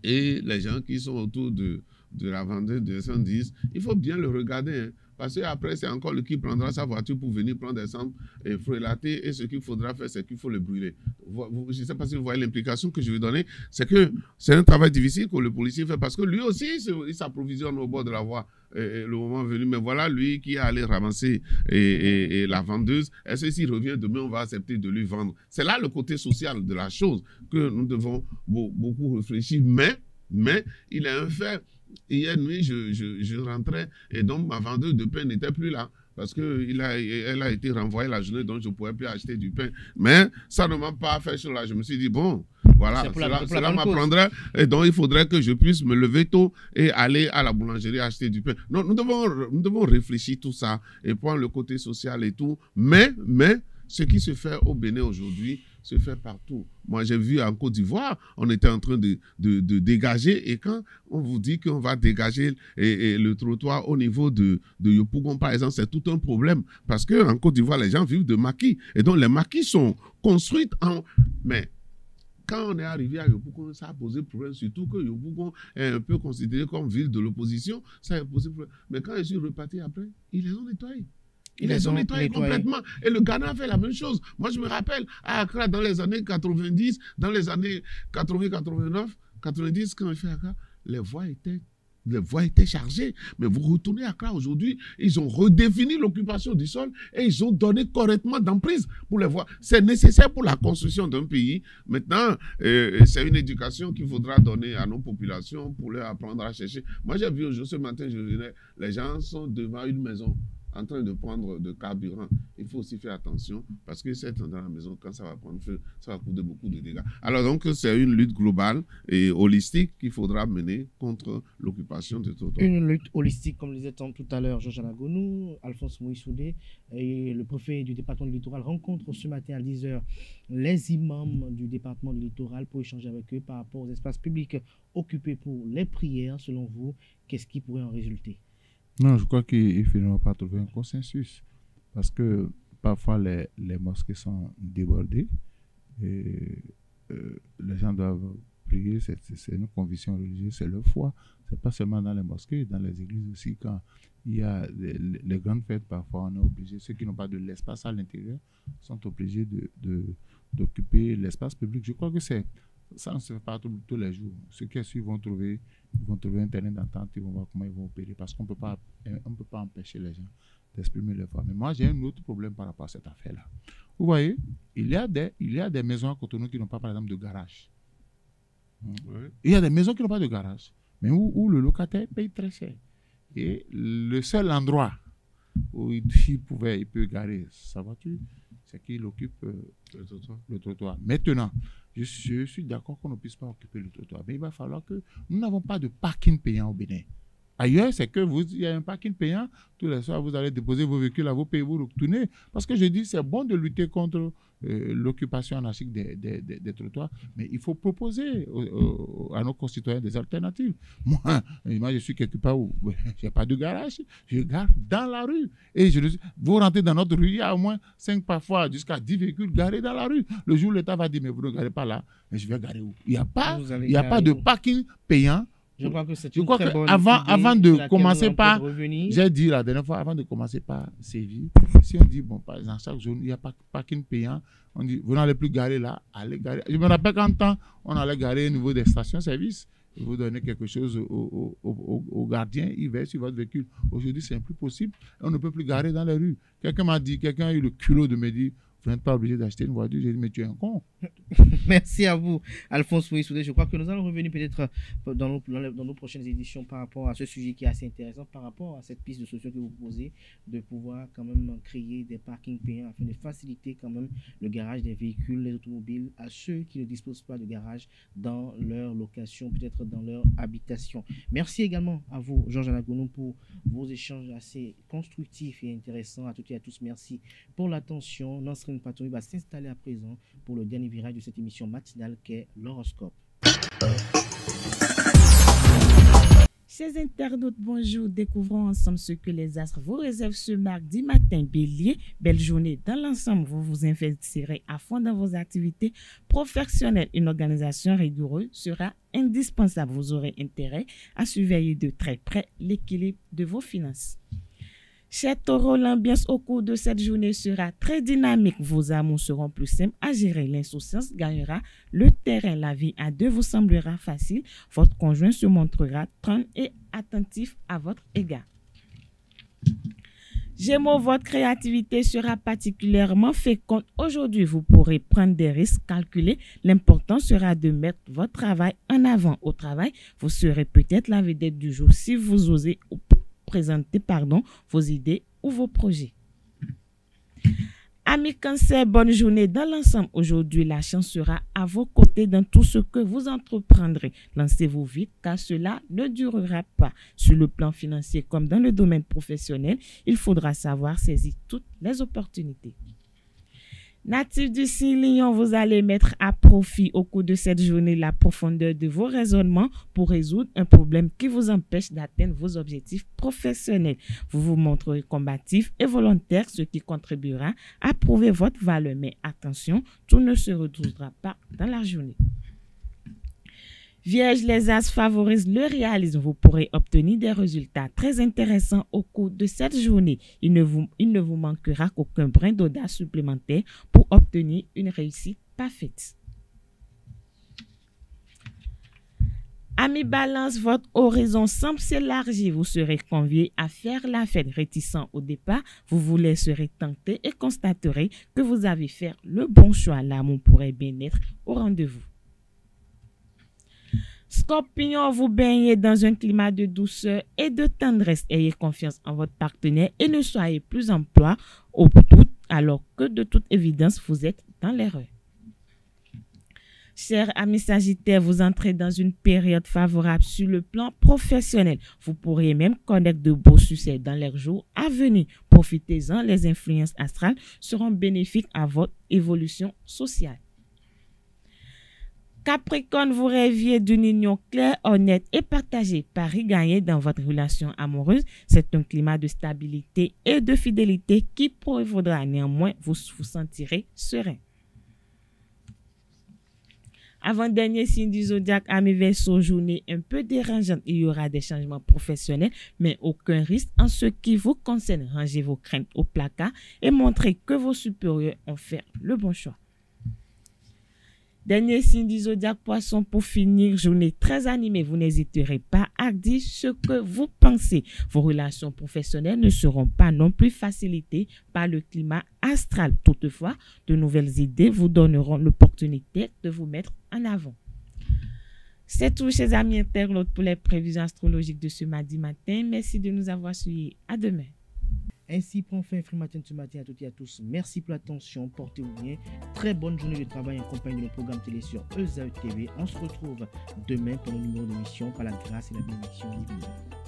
[SPEAKER 16] et les gens qui sont autour de la vendeuse de 110, il faut bien le regarder, hein, parce qu'après, c'est encore lui qui prendra sa voiture pour venir prendre des cendres et frélater, et ce qu'il faudra faire, c'est qu'il faut le brûler. Je ne sais pas si vous voyez l'implication que je vais donner, c'est que c'est un travail difficile que le policier fait, parce que lui aussi, il s'approvisionne au bord de la voie, le moment venu, mais voilà, lui qui est allé ramasser et la vendeuse, est-ce que s'il revient demain, on va accepter de lui vendre? C'est là le côté social de la chose que nous devons beaucoup réfléchir, mais il est un fait. Hier nuit, je rentrais et donc ma vendeuse de pain n'était plus là parce qu'elle a été renvoyée la journée, donc je ne pouvais plus acheter du pain. Mais ça ne m'a pas fait cela. Je me suis dit, bon, voilà, cela m'apprendrait et donc il faudrait que je puisse me lever tôt et aller à la boulangerie acheter du pain. Non, nous devons réfléchir tout ça et prendre le côté social et tout. Mais ce qui se fait au Bénin aujourd'hui se fait partout. Moi, j'ai vu en Côte d'Ivoire, on était en train de dégager, et quand on vous dit qu'on va dégager le trottoir au niveau de Yopougon, par exemple, c'est tout un problème. Parce qu'en Côte d'Ivoire, les gens vivent de maquis. Et donc, les maquis sont construits en... Mais quand on est arrivé à Yopougon, ça a posé problème, surtout que Yopougon est un peu considéré comme ville de l'opposition. Ça a posé problème. Mais quand je suis reparti après, ils les ont nettoyés. Ils les ont nettoyés complètement. Et le Ghana a fait la même chose. Moi, je me rappelle, à Accra, dans les années 90, dans les années 80, 89, 90, quand je fais Accra, les voies étaient chargées. Mais vous retournez à Accra aujourd'hui, ils ont redéfini l'occupation du sol et ils ont donné correctement d'emprise pour les voies. C'est nécessaire pour la construction d'un pays. Maintenant, c'est une éducation qu'il faudra donner à nos populations pour leur apprendre à chercher. Moi, j'ai vu aujourd'hui, ce matin, je venais, les gens sont devant une maison en train de prendre de carburant. Il faut aussi faire attention parce que c'est dans la maison, quand ça va prendre feu, ça va causer beaucoup de dégâts. Alors donc, c'est une lutte globale et holistique qu'il faudra mener contre l'occupation de trottoirs.
[SPEAKER 1] Une lutte holistique, comme le disait tout à l'heure Georges Anagonou, Alphonse Moïsoudé et le préfet du département du littoral rencontrent ce matin à 10h les imams du département du littoral pour échanger avec eux par rapport aux espaces publics occupés pour les prières. Selon vous, qu'est-ce qui pourrait en résulter?
[SPEAKER 15] Non, je crois qu'il finira par trouver un consensus. Parce que parfois, les mosquées sont débordées. Et les gens doivent prier. C'est une conviction religieuse, c'est leur foi. Ce n'est pas seulement dans les mosquées, dans les églises aussi. Quand il y a les grandes fêtes, parfois, on est obligé. Ceux qui n'ont pas de l'espace à l'intérieur sont obligés d'occuper l'espace public. Je crois que ça ne se fait pas tous les jours. Ceux qui suivent vont trouver un terrain d'entente, ils vont voir comment ils vont opérer, parce qu'on ne peut pas empêcher les gens d'exprimer leur foi. Mais moi, j'ai un autre problème par rapport à cette affaire-là. Vous voyez, il y a des maisons à Cotonou qui n'ont pas, par exemple, de garage. Ouais. Il y a des maisons qui n'ont pas de garage, mais où le locataire paye très cher. Et le seul endroit où il peut garer sa voiture, c'est qu'il occupe le trottoir. Maintenant, je suis d'accord qu'on ne puisse pas occuper le trottoir, mais il va falloir que nous n'avons pas de parking payant au Bénin. Ailleurs, c'est que il y a un parking payant. Tous les soirs, vous allez déposer vos véhicules à vos pays, vous retournez. Parce que je dis, c'est bon de lutter contre l'occupation anarchique des trottoirs, mais il faut proposer à nos concitoyens des alternatives. Moi je suis quelque part où je n'ai pas de garage, je garde dans la rue. Et vous rentrez dans notre rue, il y a au moins 5, parfois jusqu'à 10 véhicules garés dans la rue. Le jour où l'État va dire, mais vous ne garez pas là, mais je vais garer où? Il n'y a pas de parking payant.
[SPEAKER 1] Je crois que c'est
[SPEAKER 15] une très bonne idée avant de commencer par, j'ai dit la dernière fois, avant de commencer par Séville, si on dit, bon, par exemple, chaque zone, il n'y a pas de parking payant, on dit, vous n'allez plus garer là, allez garer. Je me rappelle qu'en temps, on allait garer au niveau des stations-service, vous donnez quelque chose au gardien, il verse sur votre véhicule. Aujourd'hui, c'est plus possible, on ne peut plus garer dans les rues. Quelqu'un a eu le culot de me dire, vous n'êtes pas obligé d'acheter une voiture. J'ai dit, mais tu es un con.
[SPEAKER 1] Merci à vous, Alphonse Moïsoudé. Je crois que nous allons revenir peut-être dans nos prochaines éditions par rapport à ce sujet qui est assez intéressant, par rapport à cette piste de solution que vous posez, de pouvoir quand même créer des parkings payants afin de faciliter quand même le garage des véhicules, les automobiles, à ceux qui ne disposent pas de garage dans leur location, peut-être dans leur habitation. Merci également à vous, Georges Anagono, pour vos échanges assez constructifs et intéressants. À toutes et à tous, merci pour l'attention. Nasrin Patoumi va s'installer à présent pour le dernier virage de cette émission matinale qu'est l'horoscope.
[SPEAKER 17] Chers internautes, bonjour. Découvrons ensemble ce que les astres vous réservent ce mardi matin. Bélier, belle journée dans l'ensemble. Vous vous investirez à fond dans vos activités professionnelles. Une organisation rigoureuse sera indispensable. Vous aurez intérêt à surveiller de très près l'équilibre de vos finances. Chers taureaux, l'ambiance au cours de cette journée sera très dynamique. Vos amours seront plus simples à gérer. L'insouciance gagnera le terrain. La vie à deux vous semblera facile. Votre conjoint se montrera tendre et attentif à votre égard. Gémeaux, votre créativité sera particulièrement féconde. Aujourd'hui, vous pourrez prendre des risques calculés. L'important sera de mettre votre travail en avant. Au travail, vous serez peut-être la vedette du jour si vous osez présenter vos idées ou vos projets. Amis Cancer, bonne journée dans l'ensemble. Aujourd'hui, la chance sera à vos côtés dans tout ce que vous entreprendrez. Lancez-vous vite car cela ne durera pas. Sur le plan financier comme dans le domaine professionnel, il faudra savoir saisir toutes les opportunités. Natif du signe Lion, vous allez mettre à profit au cours de cette journée la profondeur de vos raisonnements pour résoudre un problème qui vous empêche d'atteindre vos objectifs professionnels. Vous vous montrerez combatif et volontaire, ce qui contribuera à prouver votre valeur. Mais attention, tout ne se retrouvera pas dans la journée. Vierge, les as favorisent le réalisme. Vous pourrez obtenir des résultats très intéressants au cours de cette journée. Il ne vous manquera qu'aucun brin d'audace supplémentaire pour obtenir une réussite parfaite. Amis Balance, votre horizon semble s'élargir. Vous serez conviés à faire la fête. Réticent au départ, vous vous laisserez tenter et constaterez que vous avez fait le bon choix. L'amour pourrait bien être au rendez-vous. Scorpion, vous baignez dans un climat de douceur et de tendresse. Ayez confiance en votre partenaire et ne soyez plus en proie au doute alors que de toute évidence, vous êtes dans l'erreur. Chers amis Sagittaires, vous entrez dans une période favorable sur le plan professionnel. Vous pourriez même connaître de beaux succès dans les jours à venir. Profitez-en, les influences astrales seront bénéfiques à votre évolution sociale. Capricorne, vous rêviez d'une union claire, honnête et partagée. Pari gagné dans votre relation amoureuse. C'est un climat de stabilité et de fidélité qui prévaudra. Néanmoins, vous vous sentirez serein. Avant-dernier signe du zodiaque, amis Verseau, journée un peu dérangeante. Il y aura des changements professionnels, mais aucun risque en ce qui vous concerne. Rangez vos craintes au placard et montrez que vos supérieurs ont fait le bon choix. Dernier signe du zodiaque Poisson, pour finir, journée très animée. Vous n'hésiterez pas à dire ce que vous pensez. Vos relations professionnelles ne seront pas non plus facilitées par le climat astral. Toutefois, de nouvelles idées vous donneront l'opportunité de vous mettre en avant. C'est tout, chers amis internautes, pour les prévisions astrologiques de ce mardi matin. Merci de nous avoir suivis. À demain.
[SPEAKER 1] Ainsi prend fin Free Matin ce matin à toutes et à tous. Merci pour l'attention, portez-vous bien. Très bonne journée de travail en compagnie de nos programmes télé sur ESAE TV. On se retrouve demain pour le numéro d'émission par la grâce et la bénédiction divine.